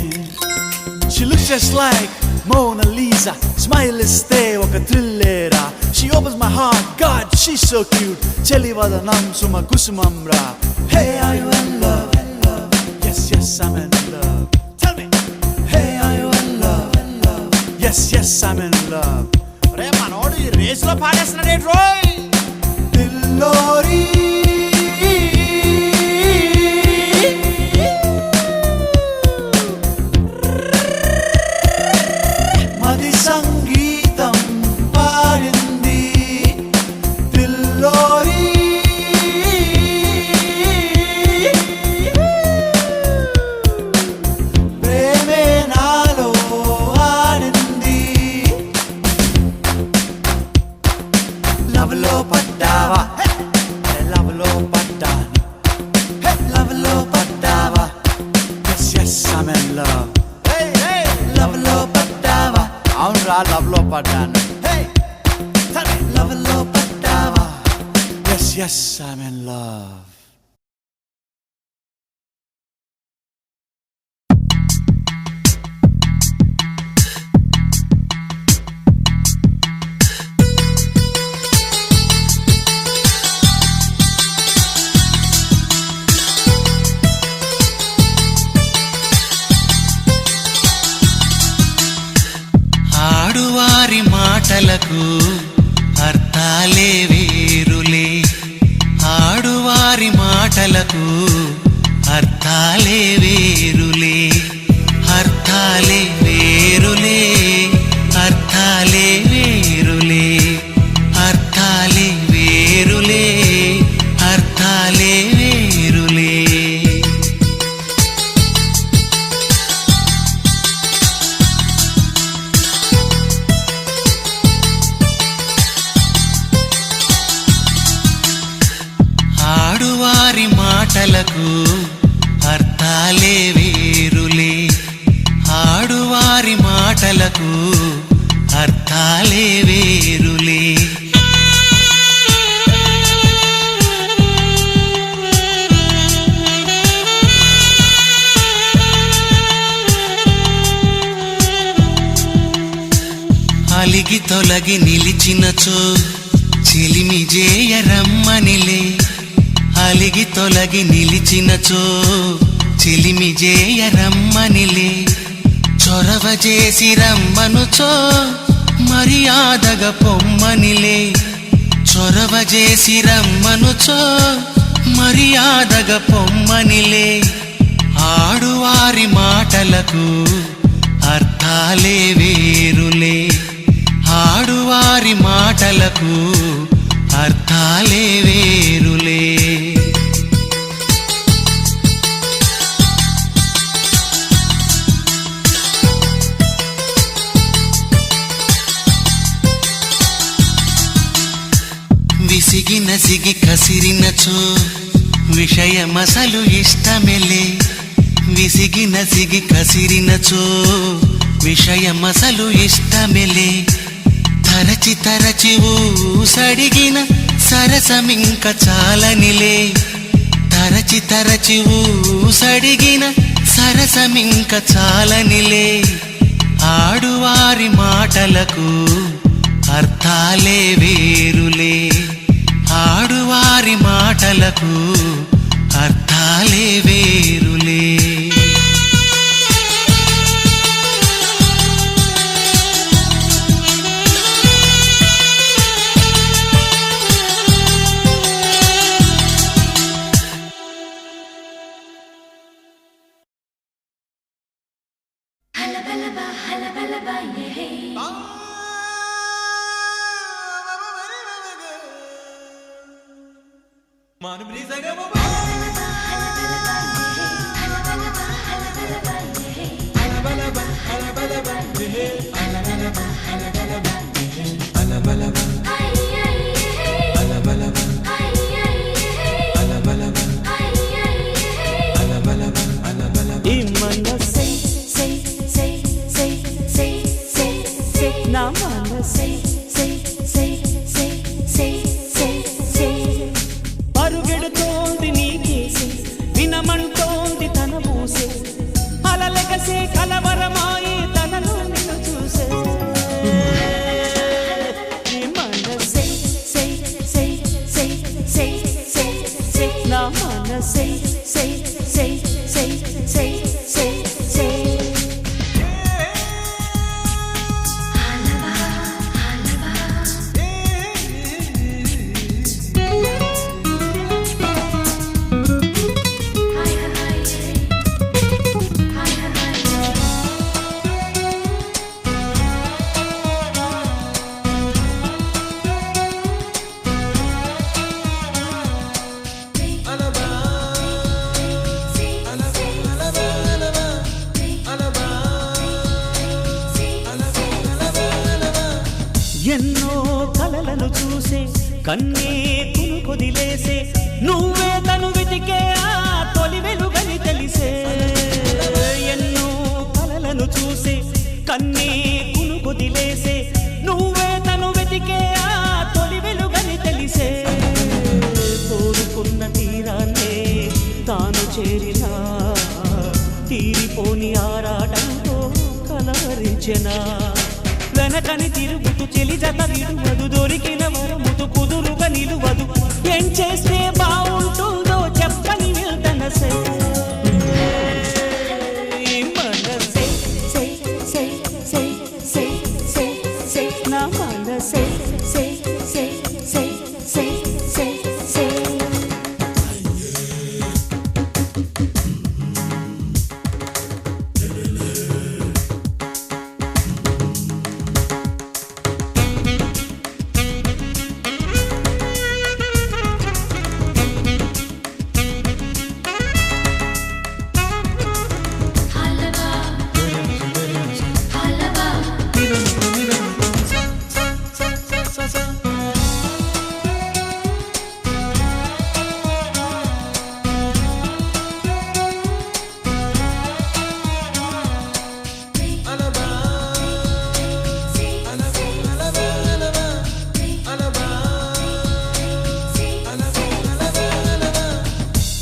She looks just like Mona Lisa, smile ఇస్తే ఒక థ్రిల్లera. She opens my heart, God, she's so cute. చెలివదనం Suma కుసుమం రా. Hey, are you in love? Yes, yes, I'm in love. Tell me. Hey, are you in love? Yes, yes, I'm in love. రే మనోడు ఈ రేసులో పాడేస్తున్నాడే రోయ్. దిల్లోరీ మది సంగీతం పాడింది దిల్లోరీ ప్రేమే నాలో ఆడింది. లవ్లో పడ్డావా లవ్లో పడ్డాను లవ్లో పడ్డావా. Yes yes I'm in love. లవ్లో పడ్డావా అవునరా లవ్లో పడ్డాను లవ్లో పడ్డావా. Yes yes I'm in love. ఆడువారి మాటలకు అర్థాలే వేరులే. ఆడువారి మాటలకు అర్థాలే వేరులే. అర్థాలే వేరులే. అర్థాలే వేరులే. అర్థాలే వేరులే. అర్థాలే వేరులే. ఆడువారి మాటలకు అర్థాలే వేరులే. ఆడువారి మాటలకు అర్థాలే వేరులే. అలిగి తొలగి నిలిచినచో చెలిమి జేయ రమ్మనిలే. అలిగి తొలగి నిలిచినచో చెలిమి జేయ రమ్మనిలే. చొరవ చేసి రమ్మనుచో మర్యాదగా పొమ్మనిలే. చొరవ చేసి రమ్మనుచో మర్యాదగా పొమ్మనిలే. ఆడువారి మాటలకు అర్థాలే వేరులే. ఆడువారి మాటలకు అర్థాలే వేరులే. విసిగి నసిగి కసిరినచో విషయమసలు ఇష్టమెలే. విసిగి నసిగి కసిరినచో విషయమసలు ఇష్టమెలే. తరచి తరచి ఊసడిగిన సరసమింక చాలనిలే. తరచి తరచి ఊసడిగిన సరసమింక చాలనిలే. ఆడువారి మాటలకు అర్థాలే వేరులే, ఆడువారి మాటలకు అర్థాలే వేరులే. పరుగెడుతోంది నీకేసి వినమంటోంది తన మూసే, అలలెగసే కలవరమాయి తనలో నిన్ను చూసే. ఈ మనసే సై సై సై సై సై సై నా మనసే సై సై సై సై సై సై. ఎన్నో కలలను చూసే కన్నే కునుకొదిలేసే, నువ్వే తను వెతికే ఆ తొలి వెలుగని తెలిసే. ఎన్నో కలలను చూసే కన్నే కునుకొదిలేసే, నువ్వే తను వెతికే ఆ తొలి వెలుగని తెలిసే. కోరుకున్న తీరాన్నే తాను చేరినా, తీరిపోని ఆరాటంతో కలవరించెనా. వెనకని తిరుగుతూ చెలి జత విడువదు, దొరికిన వరముతు కుదురుగా నిలువదు. ఏం చేస్తే బాగుంటుందో చెప్పని వెళ్తనసే. మనసే సై సై సై సై సై సై నా మనసే సై సై సై సై సై సై.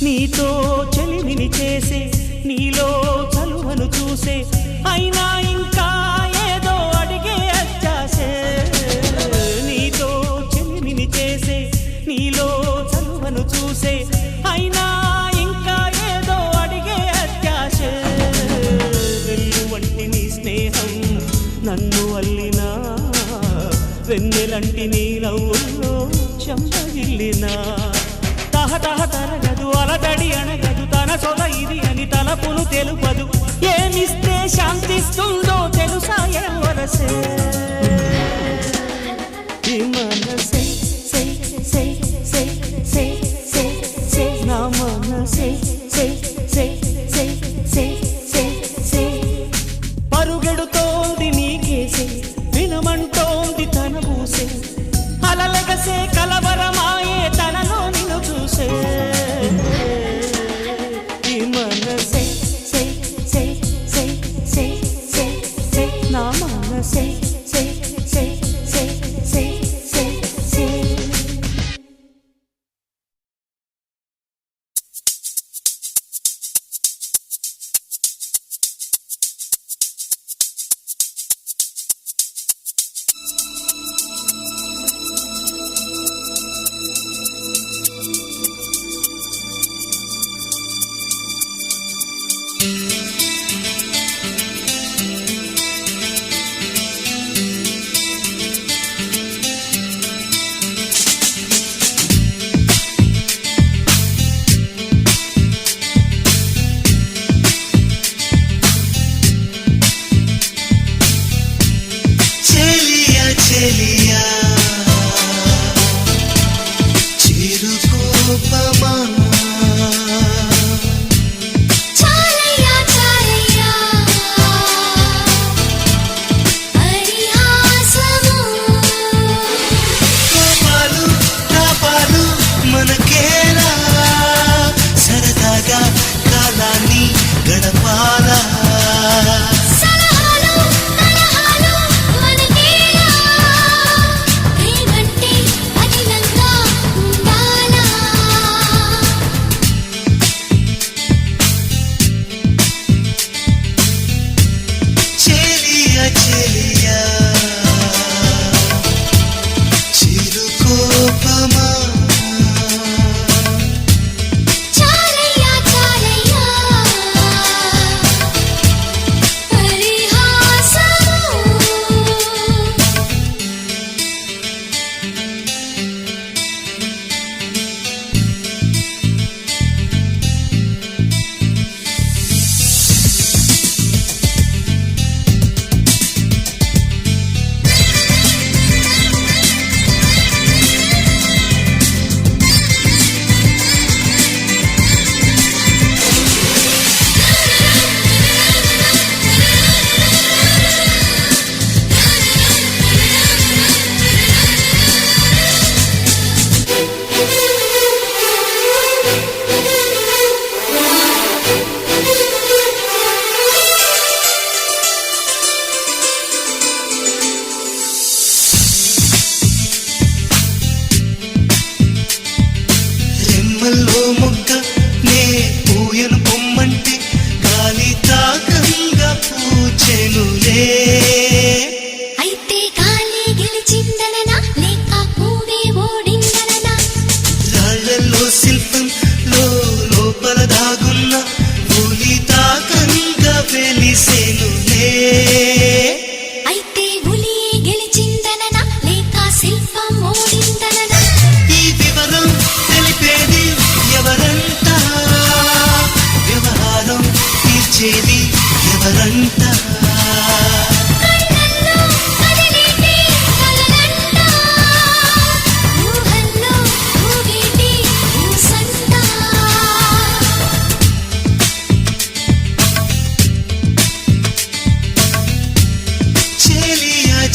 నీతో చెలిమిని చేసే, నీలో చలువను చూసే, అయినా ఇంకా ఏదో అడిగే అచ్చాసే. నీతో చెలిమిని చేసే, నీలో చలువను చూసే, అయినా ఇంకా ఏదో అడిగే అత్యాసే. వెల్లు వంటి నీ స్నేహం నన్ను అల్లినా, వెన్నెలంటి నీ నవ్వుల్లో చెంపగిల్లినా. తహతహ తరగదు అలదడి అనగదు, తన సొల ఇది అని తలపును తెలుపదు. ఏమిస్తే శాంతిస్తుందో తెలుసా ఎవరసే. ఈ మనసే సై సై సై సై సై సై నా మనసే సై సై సై సై సై సై. పరుగెడుతోంది నీకేసే వినమంటోంది తన ఊసే, అలలెగసే కలవరమాయే తనలో నిన్ను చూసే. ఈ మనసే సై సై సై సై సై సై నా మనసే సై సై సై సై సై సై.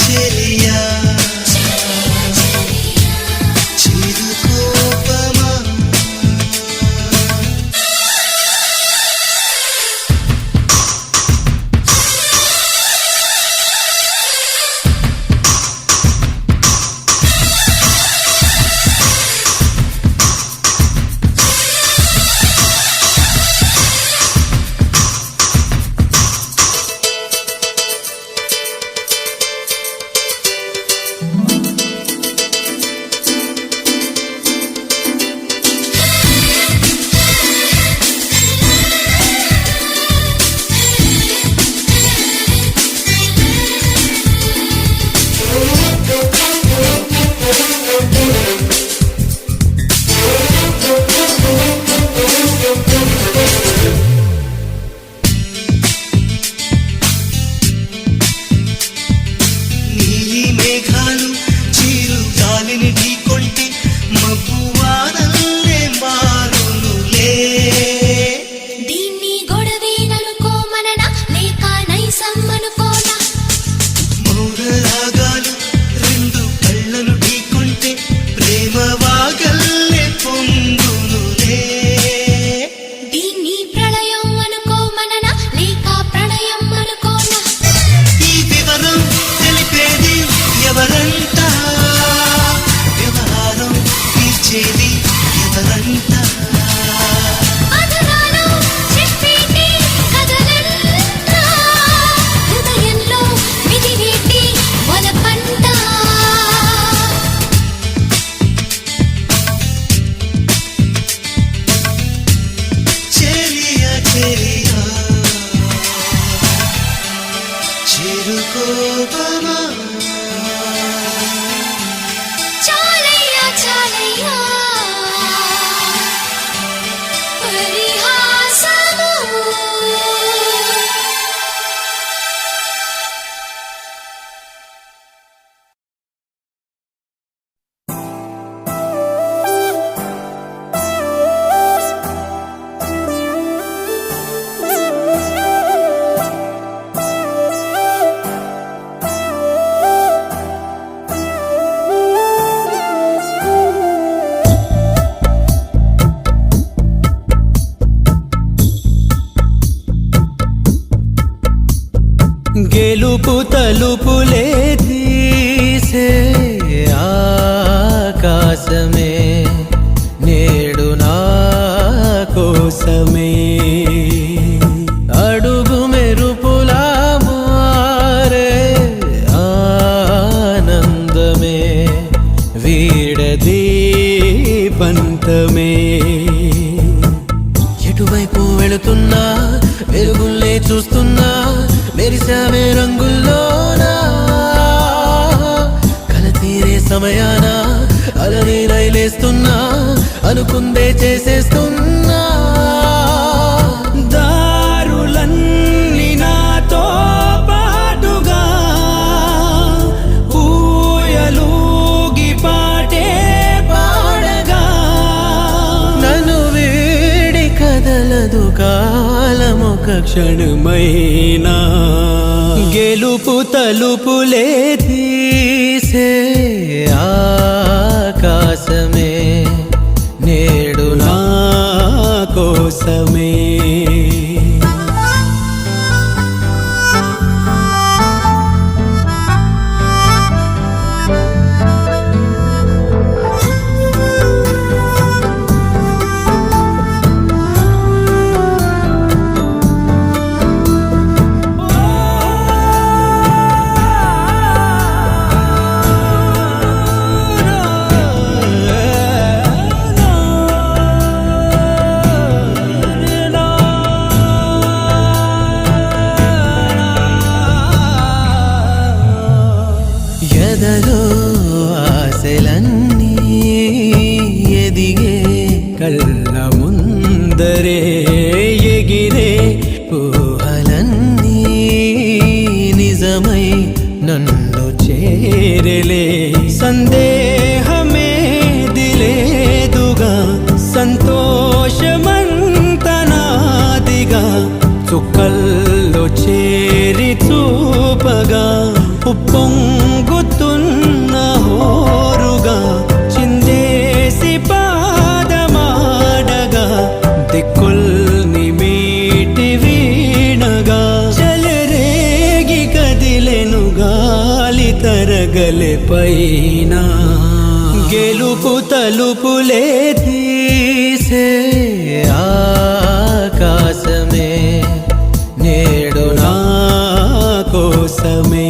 చెలియా చిరుకోపమా నీలి మేఘాలు చిరు గాలిని ఢీకొంటే మబ్బువానల్లే మారునులే దీన్ని గొడవేననుకోమననా లేక నైసమ్మనుకోనా మౌన రాగాలు రెండు కళ్ళను ఢీకొంటే ప్రేమ వాగల్లే పొంగునులే దీన్ని ప్రళయం అనుకోమననా లేక ప్రణయం అనుకోనా ఈ వివరం తెలిపేది ఎవరంట వ్యవహారం తీర్చేది ఎవరంట అధరాలు చెప్పేటి కథలంతా హృదయంలో మిదిరేటి వలపంట చెలియా చెలియా చిరుకోపమా చాలయ్యా చాలయ్యా పరిహాసము గెలుపు తలుపులే తీసే ఆకాశమే నేడు నా కోసమే అడుగు మెరుపులా మారే ఆనందమే వీడది పంతమే ఎటువైపు వెళుతున్నా వెలుగుల్లే చూస్తున్నా మెరిసామే రంగుల్లోనా కల తీరే సమయాన అలనే రైలేస్తున్నా అనుకుందే చేసేస్తున్నా దారులన్నీ నాతో పాటుగా ఊయలూగి పాటే పాడగా నన్ను వీడి కదలదు కాలమొక క్షణమైనా గెలుపు తలుపులే తీసే ఆకాశమే నేడు నా కోసమే ఎదలో ఆశలన్నీ ఎదిగే కళ్ళ ముందరే ఎగిరే ఊహలన్నీ నిజమై నన్ను చేరలే సందేహమే దిలేదుగా సంతోషమంతనాదిగా చుక్కల్లో చేరి చూపగా ఉప్పొంగ చిందుతున్న హోరుగా చిందేసి పాదమాడగా దిక్కుల్ని మీటి వీణగా చెలరేగి కదిలెను గాలి తరగలే పైన గెలుపు తలుపులే తీసే ఆకాశమే నేడు నా కోసమే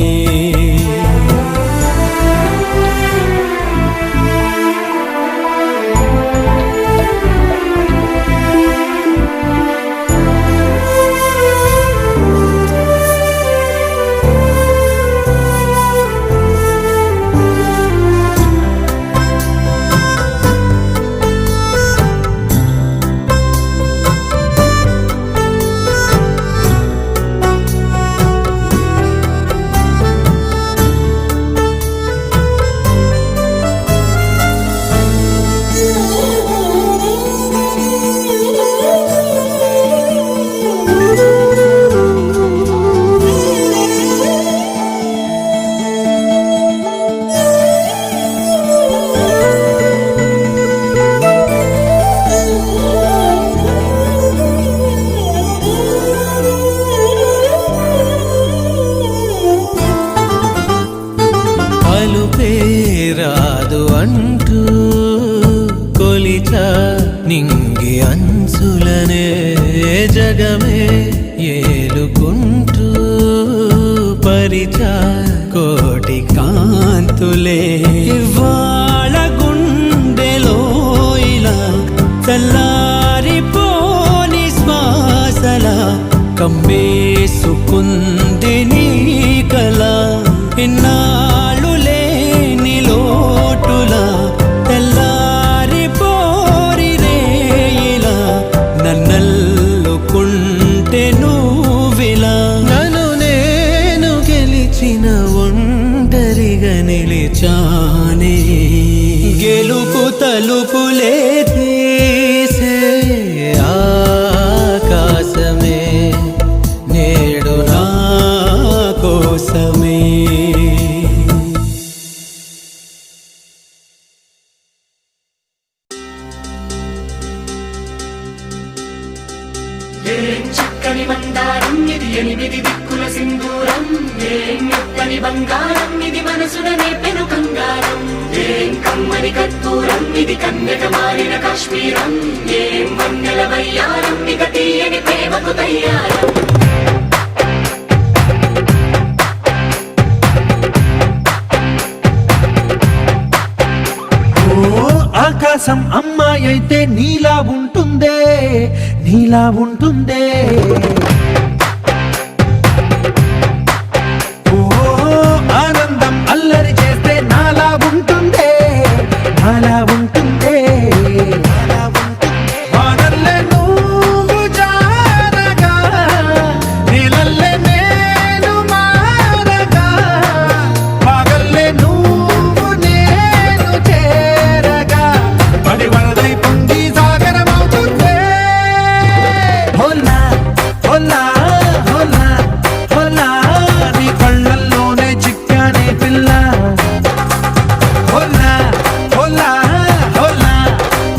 రాదు అంటూ కొలిచ నింగి అంచులనే జగమే ఏలుకుంటూ పరిచ కోటి కాంతులే ఇవాళ గుండెలో ఇలా చల్లారిపోని శ్వాసల కమ్మేసుకుంది నీ కల ఇన్నాళ్ళు లేని లోటులా తెల్లారి పోరి రేయిలా నన్నల్లుకుంటే నువ్విలా నన్ను నేను గెలిచిన ఒంటరిగా నిలిచానే గెలుపు తలుపులే తీసే ఆకాశమే నేడు నా కోసమే చక్కని మందారం ఇది ఎనిమిది దిక్కుల సింధూరం ఏం మెత్తని బంగారం ఇది మనసున నేపెను కంగారం ఏం కమ్మని కర్పూరం ఇది కన్యక మారిన కాశ్మీరం ఏం వన్నెల వయ్యారం ఇక తీయని ప్రేమకు తయ్యారం ఆకాశం అమ్మాయి అయితే నీలా ఉంటుందే నీలా ఉంటుందే ఓ ఆనందం అల్లరి చేస్తే నాలా ఉంటుందే నాలా ఉంటుందే వానల్లే నువ్వు జారగా నీలల్లే నేను మారగా పగల్లే నువ్వు నేను చేరగా పడి వరదై పొంగి సాగరమవుతుందే హోలా హోలా హోలా హోలా నీ కళ్ళల్లోనే చిక్కానే పిల్ల హోలా హోలా హోలా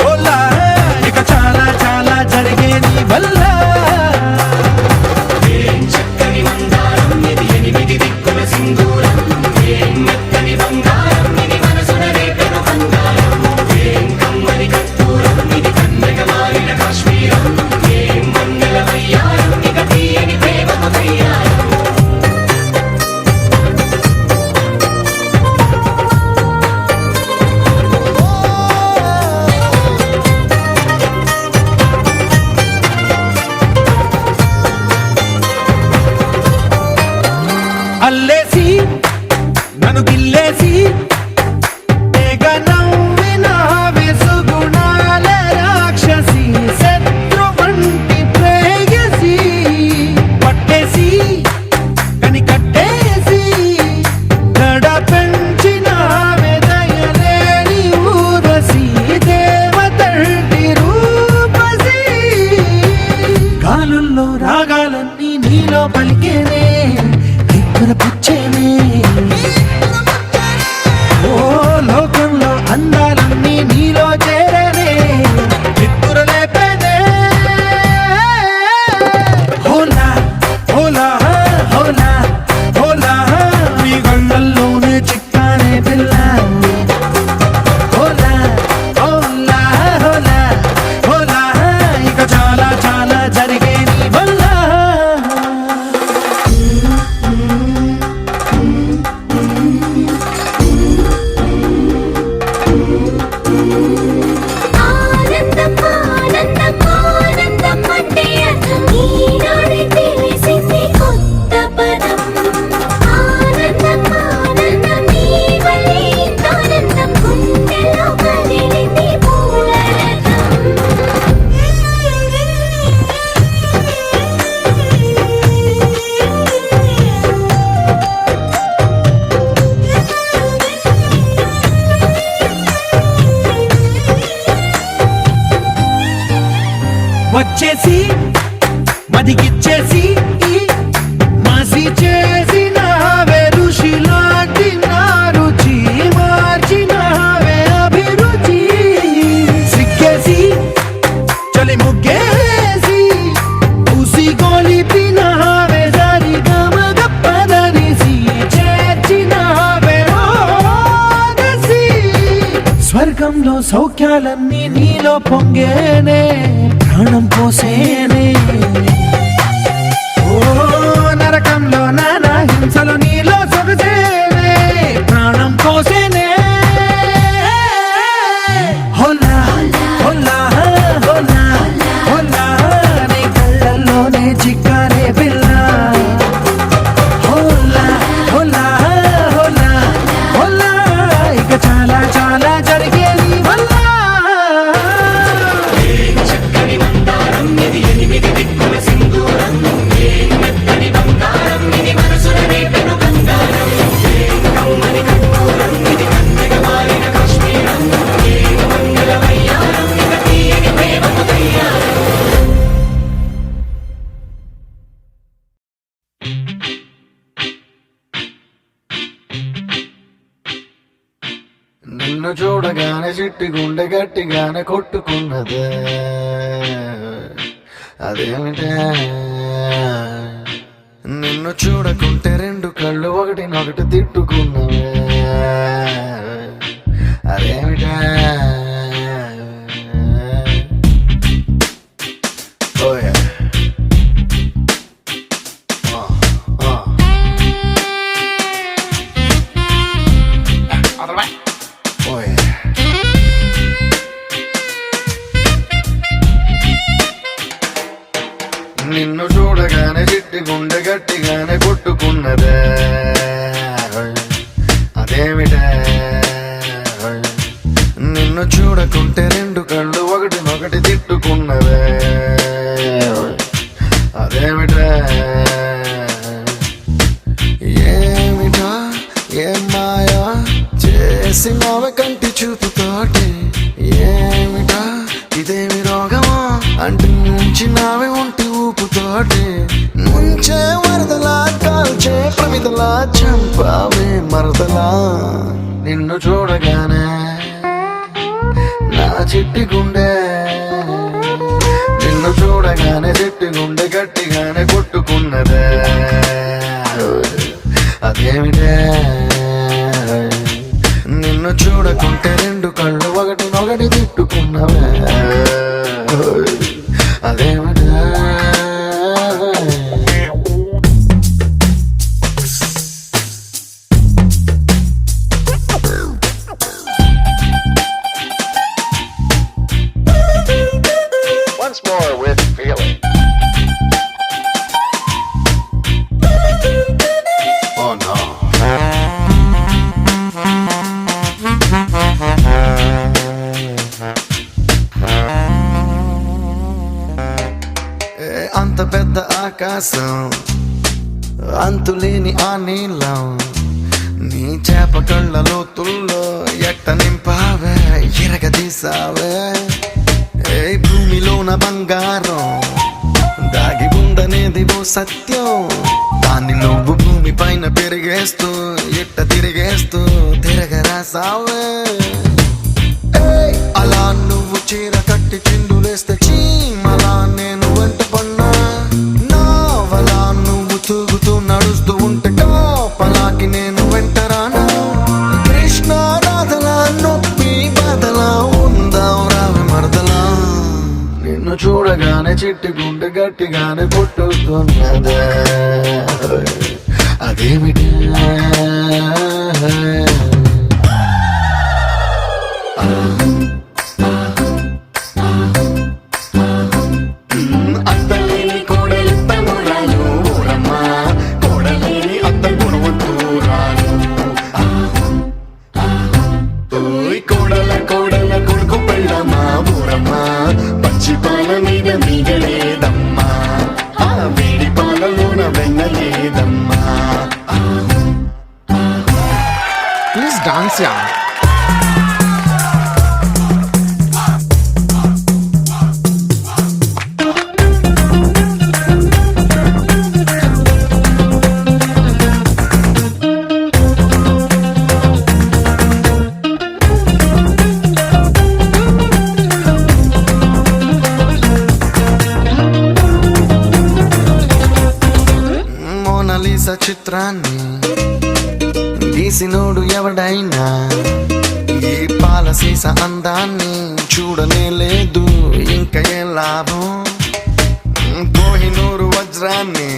హోలా ఇక చాలా చాలా జరిగే నీ వల్ల ఏం చక్కని మందారం ఇది ఎనిమిది దిక్కుల సింధూరం ఏం మెత్తని బంగారం ఇది మనసున నేపెను కంగారం ఏం కమ్మని కర్పూరం ఇది కన్యక మారిన కాశ్మీరం ఏం వన్నెల వయ్యారం ఇక తీయని ప్రేమకు తయ్యారం అల్లేసి నన్ను గిల్లేసి తెగ నవ్విన వెసుగుణాల రాక్షసి శత్రు వంటి ప్రేయసి పట్టేసి కని కట్టేసి గడ పెంచిన వెదయలేని ఊరసి దేవతంటి రూపసి గాలుల్లో రాగాలన్నీ నీలో పలికేనే పుచ్చేనే స్వర్గంలో సౌఖ్యాలన్నీ నీలో పొంగేనే ప్రాణం పోసేనే ఓ నరకంలో నానా హింసలు నీలో సొగసేనే ప్రాణం పోసేనే హోలా హోలా హోలా హోలా నీ కళ్ళల్లోనే చిక్కారే పిల్ల హోలా హోలా హోలా హోలా ఇక చాలా చాలా జరిగే నీ వల్ల చక్కని మందారం ఇది 8 దిక్కుల సింధూరం ఏం మెత్తని బంగారం ఇది మనసున రేపెను బంగారం ఏం కమ్మని కర్పూరం ఇది కన్నెగ మారిన కాశ్మీరం ఏం మంగళ వయ్యారం ఇక తీయని ప్రేమకు తయ్యారం నిన్ను చూడగానే చిట్టి గుండె గట్టిగానే కొట్టుకున్నదే అదేమిటే నిన్ను చూడకుంటే 2 కళ్ళు ఒకటినొకటి తిట్టుకున్నవే అదేమిటే ఓయ్ ఓయ్ నిన్ను చూడగానే చిట్టి గుండె గట్టిగానే కొట్టుకున్నదే అదేమిటే నిన్ను చూడకుంటే 2 కళ్ళు ఒకటినొకటి తిట్టుకున్నదే అదేమిటే ఏమిటా ఏం మాయా చేసినావే కంటి చూపుతోటి ఏమిటా ఇదేమి రోగమా అంటి ముంచినావే ఒంటి ఊపుతోటి ముంచే వరదలా కాల్చే ప్రమిదలా చంపావే మరదలా నిన్ను చూడగానే నా చిట్టి గుండె నిన్ను చూడగానే చిట్టి గుండె గట్టిగానే కొట్టుకున్నదే అదేమిటే నిన్ను చూడకుంటే 2 కళ్ళు ఒకటినొకటి తిట్టుకున్నవే అదేమిటే Once more with feeling. Oh no. అంత పెద్ద ఆకాశం అంతులేని ఆ నీలం నీ చేప కళ్ళ లోతుల్లో ఎట్ట నింపావే ఎరగదీసావే ఏ భూమిలోన బంగారం దాగి ఉందనేది ఓ సత్యం దాన్ని నువ్వు భూమి పైన పెరిగేస్తూ ఎట్ట తిరిగేస్తూ తిరగరాసావే అలా నువ్వు చీర కట్టి చిందులేస్తే చీమలా నేను వెంట పన్నా నావలా నువ్వు తూగుతూ నడుస్తూ ఉంటే కాపలాకి నేను వెంటరానా కృష్ణ రాధలా నొప్పి బాధలా ఉందాం రావి మరదలా నిన్ను చూడగానే చిట్టి గుండె గట్టిగానే కొట్టుతున్నదే అదేమిటి అత్తలేని కోడలు తమ్మురాలు ఊరమ్మ కోడలేని అత్త గుణవంతురాలు కోడల కోడల కొడుకు పెళ్ళమ్మ ఊరమ్మ పచ్చి పాల మీద మీగలేదమ్మా ఆ వేడి పాలలోన వెన్నలేదమ్మా ప్లీజ్ డాన్స్ యా చిత్రాన్ని గీసినోడు ఎవడైనా ఈ పాలసీస అందాన్ని చూడనే లేదు ఇంకా ఏ లాభం కోహినూరు వజ్రాన్ని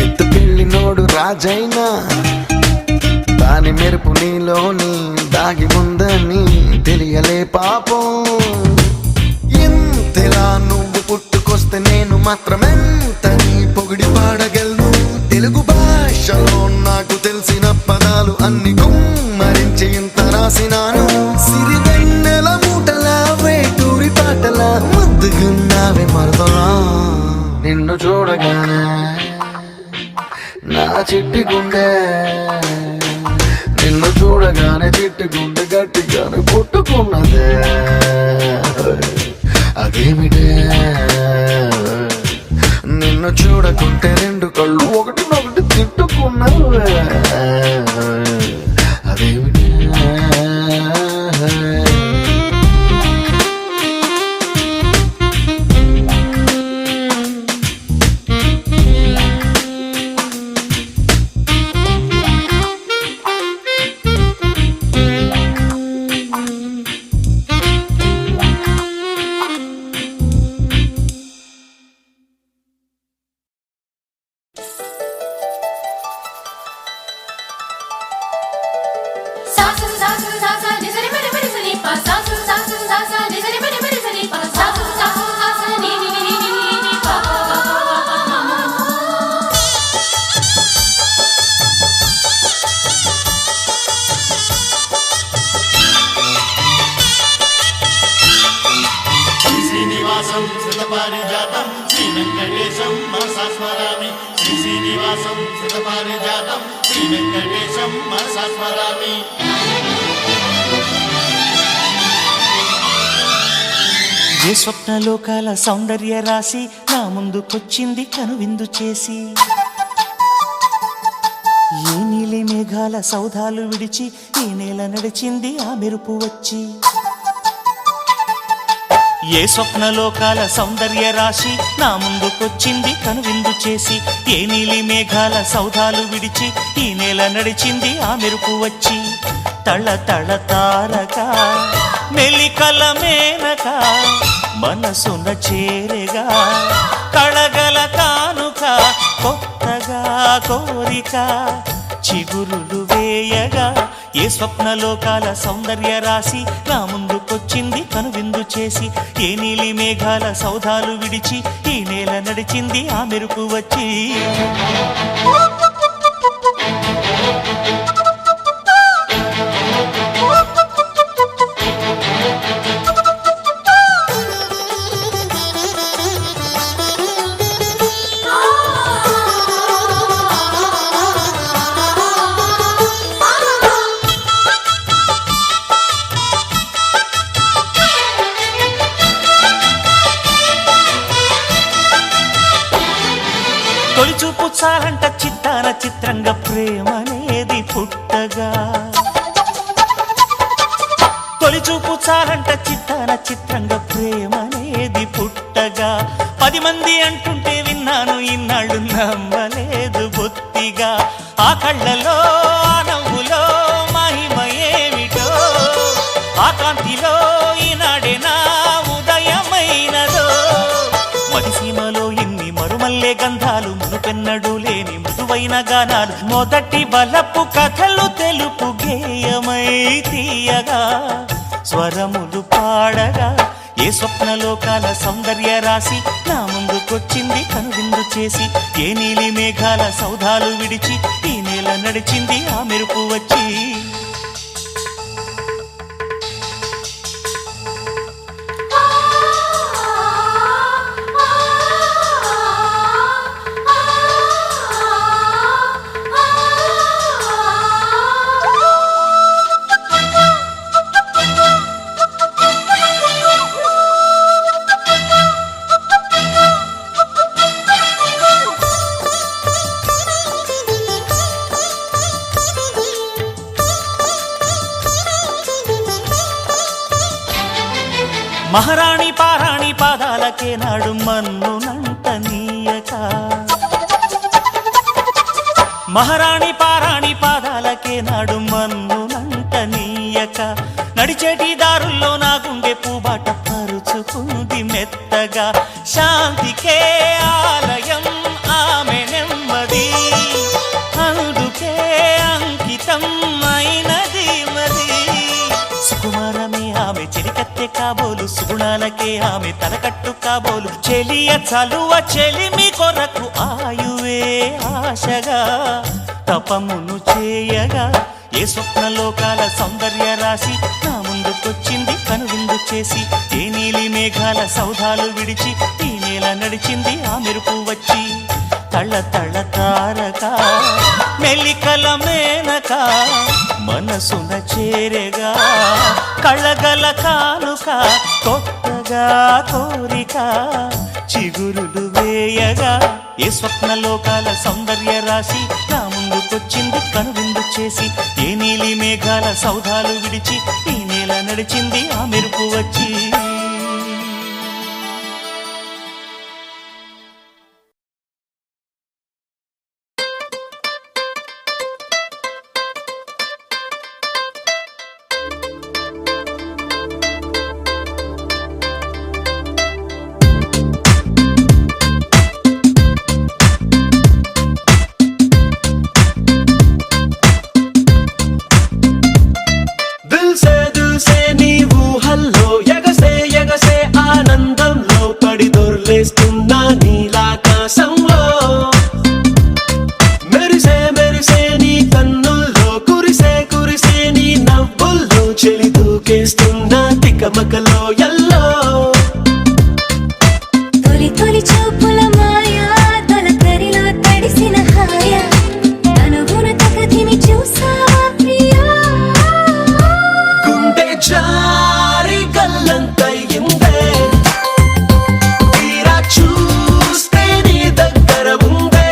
ఎత్తు పెళ్లినోడు రాజైనా దాని మెరుపు నీలోని దాగి ఉందని తెలియలే పాపం ఎంతలా నువ్వు పుట్టుకొస్తే నేను మాత్రమెంతని పొగిడి పాడగలను తెలుగు భాషలో నాకు తెలిసిన పదాలు అన్ని గుమ్మరించి ఇంత రాసినాను సిరివెన్నెల మూటలా వేటూరి పాటలా ముద్దుగున్నావే మరదలా నిన్ను చూడగానే నా చిట్టి గుండె నిన్ను చూడగానే చిట్టి గుండె గట్టిగానే పుట్టుకున్నదే అదేమిటే నిన్ను చూడకుంటే రెండు కళ్ళు ఒకటినొకటి తిట్టుకున్నావే అదేమిటే శ్రీనివాసం శతపారిజాతం శ్రీ వెంకటేశం మనసా స్మరామి శ్రీనివాసం శతపారిజాతం శ్రీ వెంకటేశం మనసా స్మరామి ఏ స్వప్నలోకాల సౌందర్య రాశి నా ముందుకొచ్చింది కనువిందు చేసి ఏ నీలి మేఘాల సౌధాలు విడిచి ఈ నేల నడిచింది ఆ మెరుపు వచ్చి ఏ స్వప్నలోకాల సౌందర్య రాశి నా ముందుకొచ్చింది కనువిందు చేసి ఏ నీలి మేఘాల సౌధాలు విడిచి ఈ నేల నడిచింది ఆ మెరుపు వచ్చి తళ తళ తారక మెలికల మేనక మనసున చేరగా కళగల కానుక కొత్తగా కోరిక చిగురులు వేయగా ఏ స్వప్నలోకాల సౌందర్య రాశి నా ముందుకొచ్చింది కనువిందు చేసి ఏ నీలి మేఘాల సౌధాలు విడిచి ఈ నేల నడిచింది ఆ మెరుపు వచ్చి తొలిచూపు చాలంట చిత్తాన చిత్రంగా ప్రేమనేది పుట్టగా తొలిచూపు చాలంట చిత్తాన చిత్రంగా ప్రేమనేది పుట్టగా 10 మంది అంటుంటే విన్నాను ఇన్నాళ్ళు నమ్మలేదు బొత్తిగా ఆ కళ్ళలో ఆ నవ్వులో మహిమ ఏమిటో ఆ కాంతిలో ఈనాడే నా ఉదయమైనదో మదిసీమలో ఎన్ని మరుమల్లే గంధాలు మునుపెన్నడు లేని మృదువైన గానాలు మొదటి బలపు కథలు తెలుపు గేయమై తీయగా స్వరములు పాడగా ఏ స్వప్నలోకాల సౌందర్య రాశి నా ముందుకొచ్చింది కనువిందు చేసి ఏ నీలి మేఘాల సౌధాలు విడిచి ఈ నేల నడిచింది ఆ మెరుపు వచ్చి మహారాణి పారాణి పాదాలకే నాడు మన్నునంట నీయక మహారాణి పారాణి పాదాలకే నాడు మన్నునంట నీయక నడిచేటి దారుల్లో నా గుండె పూబాట పరుచుకుంది మెత్తగా. శాంతికే ఆలయం ఆమె నెమ్మది, అందుకే అంకితం అయినది మది. సుకుమారమే ఆమె చెలికత్తె కాబోలు, సుగుణాలకే ఆమె తలకట్టు కాబోలు. చెలియ చలువ చెలిమి కొరకు ఆయువే ఆశగా తపమును చేయగా. ఏ స్వప్నలోకాల సౌందర్య రాశి నా ముందుకొచ్చింది కనువిందు చేసి. ఏ నీలి మేఘాల సౌధాలు విడిచి ఈ నేల నడిచింది ఆ మెరుపు వచ్చి. తళ్ళ తళ్ళ తారక మెల్లికల మేనక మనసున చేరేగా. కళ్ళగల కానుక కొత్తగా కోరిక చిగురులు వేయగా. ఏ స్వప్నలోకాల సౌందర్య రాశి నా ముందుకొచ్చింది కనువిందు చేసి. ఏ నీలి మేఘాల సౌధాలు విడిచి ఈ నేల నడిచింది ఆ మెరుపు వచ్చి. మకలో ఎల్లో తొలి తొలి చూపుల మాయా తొలకరిలో తడిసిన హాయ అనుగుణ తగదిని చూసావా ప్రియా. గుండె జారి గల్లంతయిందే తీరా చూస్తే నీ దగ్గర ఉందే.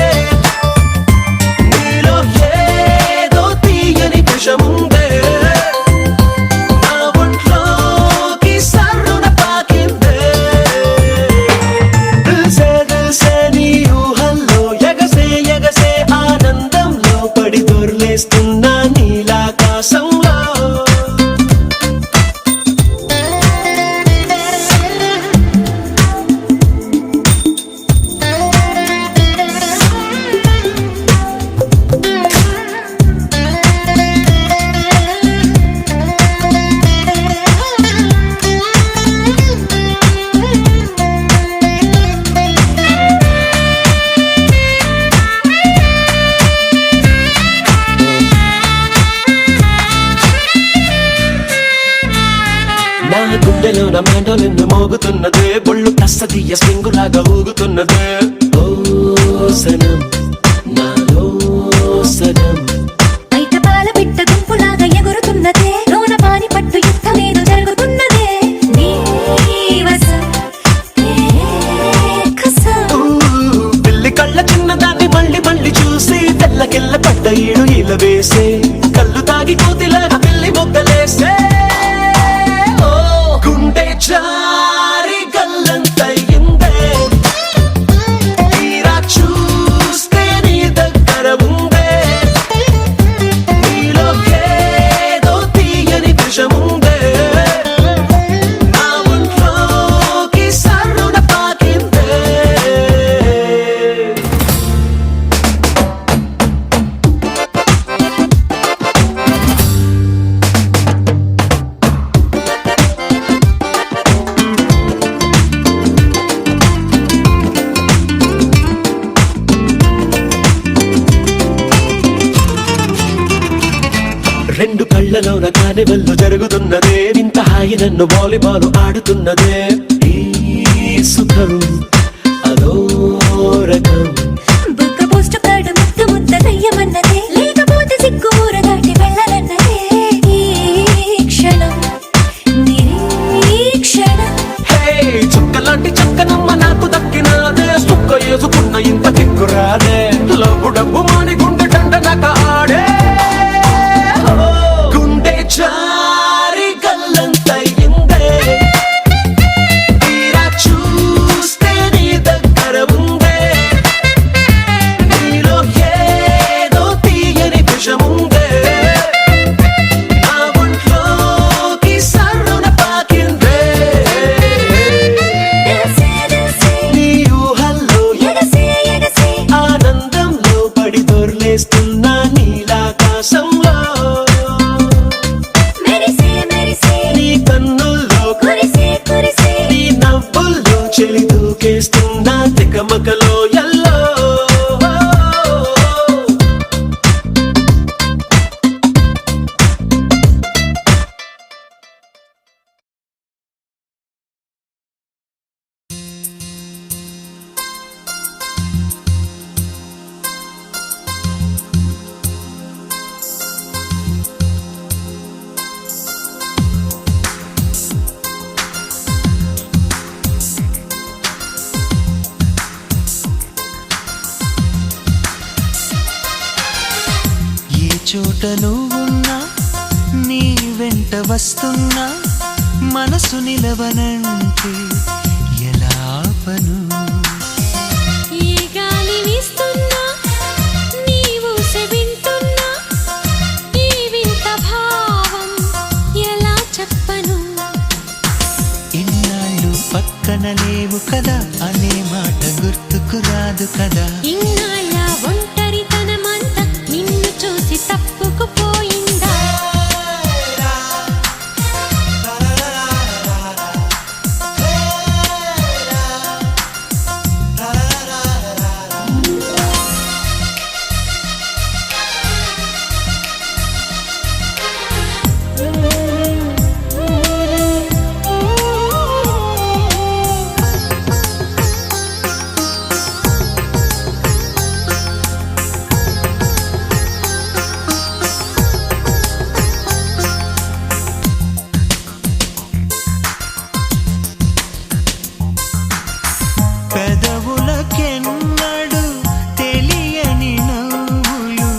నీలో ఏదో తీయని విషముందే. గుండెలోన మెండోలిన్ను మోగుతున్నదే. బొళ్ళు కస్తదీయ స్ప్రింగులాగా ఊగుతున్నదే. ఓ సనం నాలో సనం బయట పాల బిడ్డ గుంపులాగా ఎగురుతున్నదే. లోన పాని పట్టు యుద్ధమేదో జరుగుతున్నదే. నీ వసం పిల్లి కళ్ళ చిన్నదాన్ని మళ్ళీ మళ్ళీ చూసి తెల్లకెళ్ళ పడ్డ ఈడు ఇలా వేసే. కళ్ళు తాగి కోతిలాగా పిల్లి మొగ్గలేసే. జారి గల్లంతయిందే తీరా చూస్తే నీ దగ్గర ఉందే. నీలో ఏదో తీయని విషముందే. నా ఒంట్లోకి సర్రున పాకిందే. రెండు కళ్ళలోన కానివల్లు జరుగుతున్నదే. వింత హాయి నన్ను వాలీబాల్ ఆడుతున్నదే. ఈ సుఖం అదో రకం. బుక్క పోస్ట్ కార్డు ముద్దు ముద్ద దయ్యమన్నదే. లేకపోతే సిగ్గు ఊర దాటి వెళ్ళనన్నదే. ఈ క్షణం నిరీక్షణం. హే చుక్కలాంటి చక్కనమ్మ నాకు దక్కినాదే. సుక్క వేసుకున్న ఇంత దిక్కురాదే. లబ్బు డబ్బు మాని గుండె టండనక ఆడే. జారి గల్లంతయిందే తీరా చూస్తే నీ దగ్గర ఉందే. నువ్వున్నా నీ వెంట వస్తున్నా మనసు నిలవనంటే ఎలా ఆపను ఏ గాలి వీస్తున్నా నీవు వింటున్నా ఈ వింత భావం ఎలా చెప్పను ఇన్నాళ్ళు పక్కన లేవు కదా అనే మాట గుర్తుకు రాదు కదా ఇన్నాళ్ళ ఒంటరితనమంతా నిన్ను చూసి తప్పుకుపోయిందా పెదవులకెన్నడు తెలియని నవ్వులు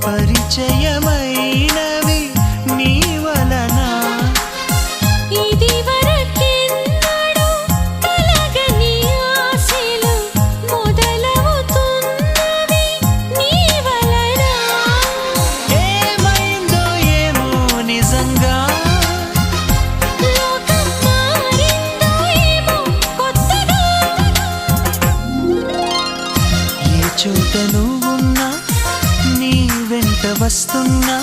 పరిచయమైనవి నీ వలన ఇది వరకెన్నడూ కలగని ఆశలు మొదలవుతున్నవి నీ వలన ఏమైందో ఏమో నిజంగా లోకం మారిందో ఏమో కొత్తగా ఏ చోట నువ్వున్నా నీ వెంట వస్తున్నా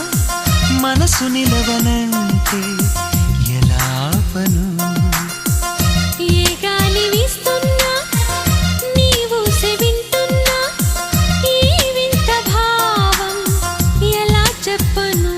మనసు నిలవనంటే ఎలా ఆపను ఏ గాలి వీస్తున్నా నీవు వింటున్నా ఈ వింత భావం ఎలా చెప్పను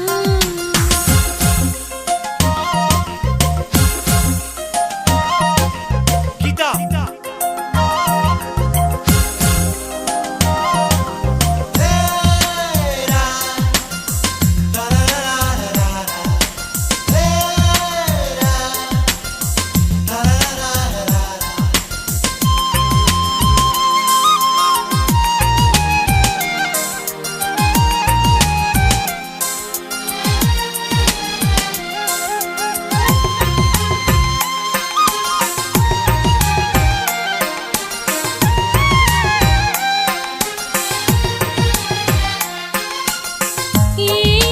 ఈ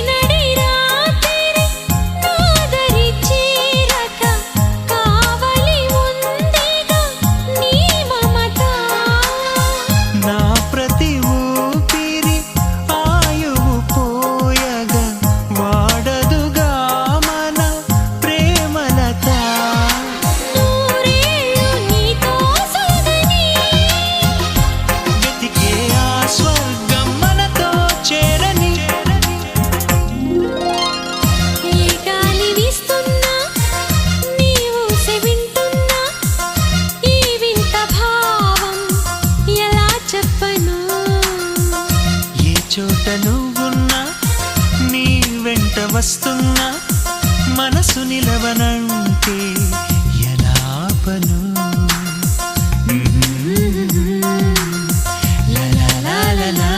నడి రాత్రి నాదరి చీరక కావలి ఉందిగా నీ మమత నా ప్రతి ఊపిరి ఆయువు పోయగా వాడదుగా మన ప్రేమలత నూరేళ్ళు నీతో సాగని వెతికే ఆ స్వర్గం మనతో చేరని ఏ గాలి వీస్తున్నా నీవు వింటున్నా ఈ వింత భావం ఎలా చెప్పను ఏ చోట నువ్వున్నా నీ వెంట వస్తున్నా మనసు నిలవనంటే ఎలా ఆపను లా లా లా లా లా.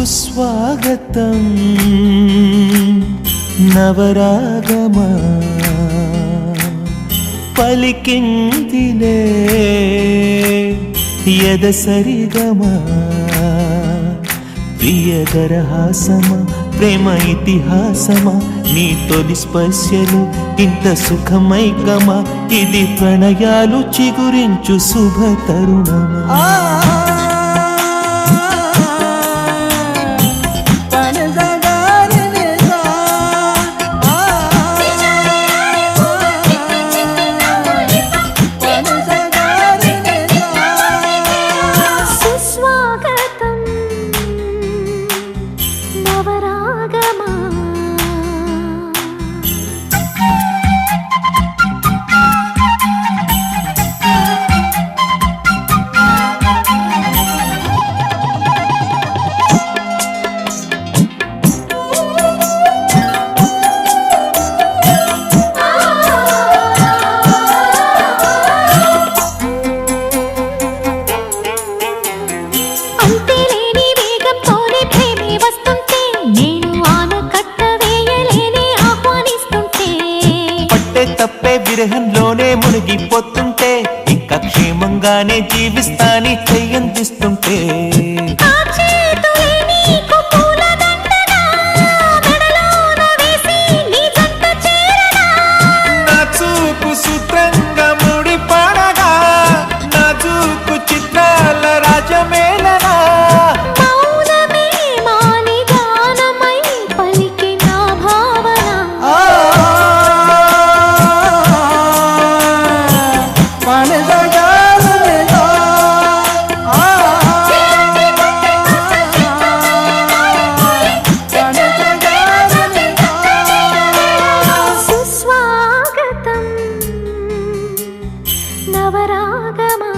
సుస్వాగతం నవరాగమా పలికిందిలే ఎదసరిగమా ప్రియదరహాసమా ప్రేమ ఇతిహాసమా నీ తొలి స్పర్శలు ఇంత సుఖమైకమా ఇది ప్రణయాలు చిగురించు శుభ తరుణమా సుస్వాగతం నవరాగమా తప్పే విరహంలోనే మునిగిపోతుంటే ఇంకా క్షేమంగానే జీవిస్తాని చెయ్యందిస్తుంటే ఆ చేతులే నీకు పూలదండన, మెడలోన వేసి నీ జంట చేరనా. నా చూపు సూత్రంగా ముడి పడగా నా చూపు చిత్రాల రాజమేళనా మౌనమే మాని గానమై పలికి నా భావన. సుస్వాగతం నవరాగమా.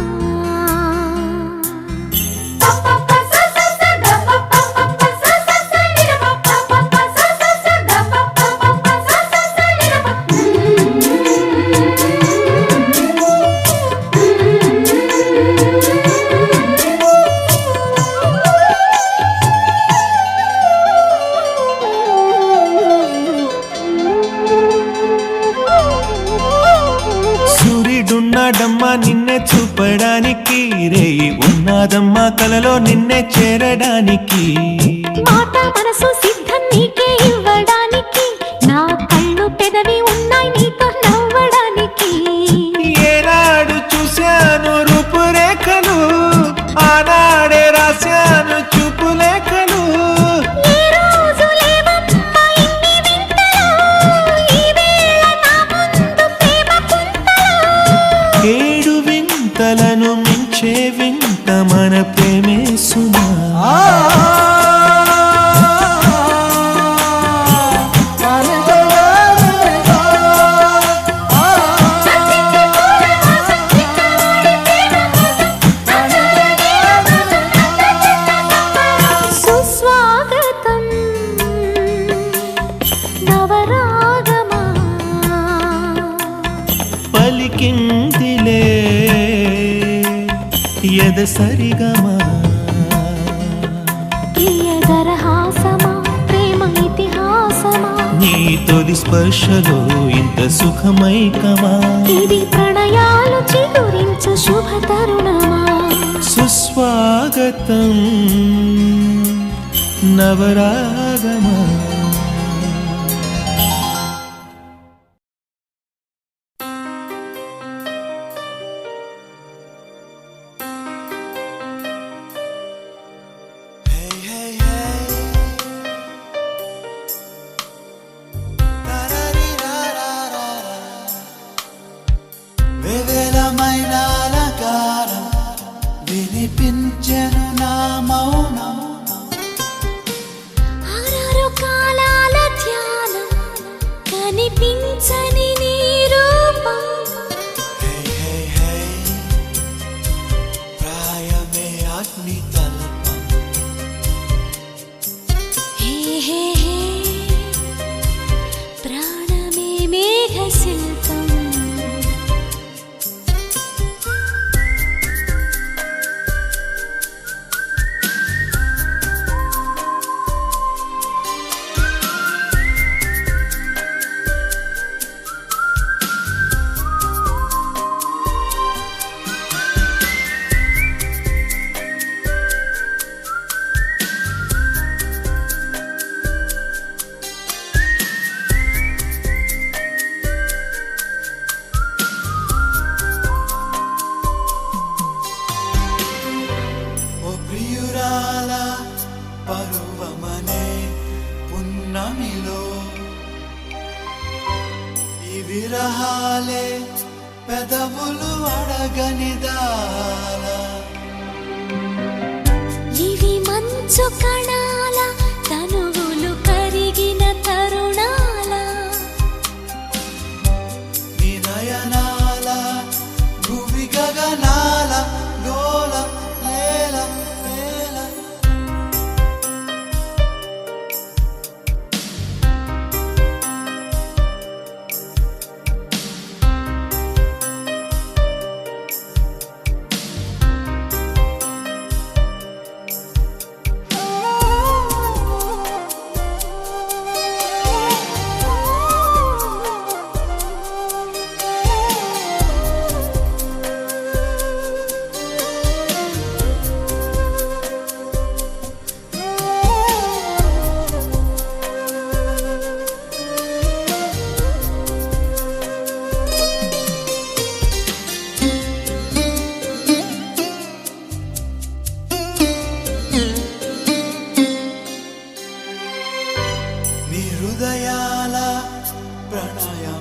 సూర్యుడున్నాడమ్మా నిన్నే చూపడానికి, రేయి ఉన్నాదమ్మా కలలో నిన్నే చేరడానికి. మాట మనసు సిద్ధం నీకే ఇవ్వడానికి, నా కళ్ళు పెదవి ఉన్నాయి నీతో నవ్వడానికి. ఏనాడు చూశాను రూపురేఖలు ఆనాడే రాశాను చూపులేఖలు ఈ రోజు లేవమ్మా ఇన్ని వింతలు, ఈ వేళ నా ముందు ప్రేమ పుంతలు. ఏడు వింతలను మించే వింత మన ప్రేమే సుమా. సుస్వాగతం నవరాగమా. పలికిందిలే ఎద సరిగమా. ప్రియదరహాసమా ప్రేమ ఇతిహాసమా. నీ తొలి స్పర్శలో ఇంత సుఖమైకమా. ఇది ప్రణయాలు చిగురించు శుభ తరుణమా. సుస్వాగతం నవరాగమా. వేవేలమైన అలంకారం వినిపించెను నా మౌనం ఆరారు కాలాల ధ్యానం కనిపించని నీ రూపం. ప్రాయమే అగ్ని తల్పం హే హే హే ప్రాణమే మేఘ శిల్పం. ఓ ప్రియురాల పరువమనే పున్నమిలో ఈ విరహాలే పెదవులు అడగనిదాల. ఇవి మంచు కణాల తనువులు కరిగిన తరుణాల. నీ నయనాల భువి గగనాల గోల లేల వేల.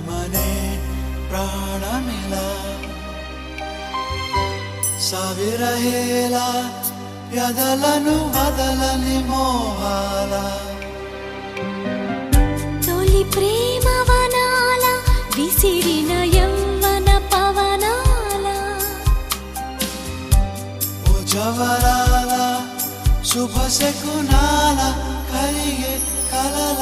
ప్రేమనే ప్రాణమిలా సావిరహేలా ఎదలను వదలని మోహాల తొలి ప్రేమ వనాల విసిరిన యవ్వన పవనాల ఓ జవరాల శుభ శకునాల కలిగే కలల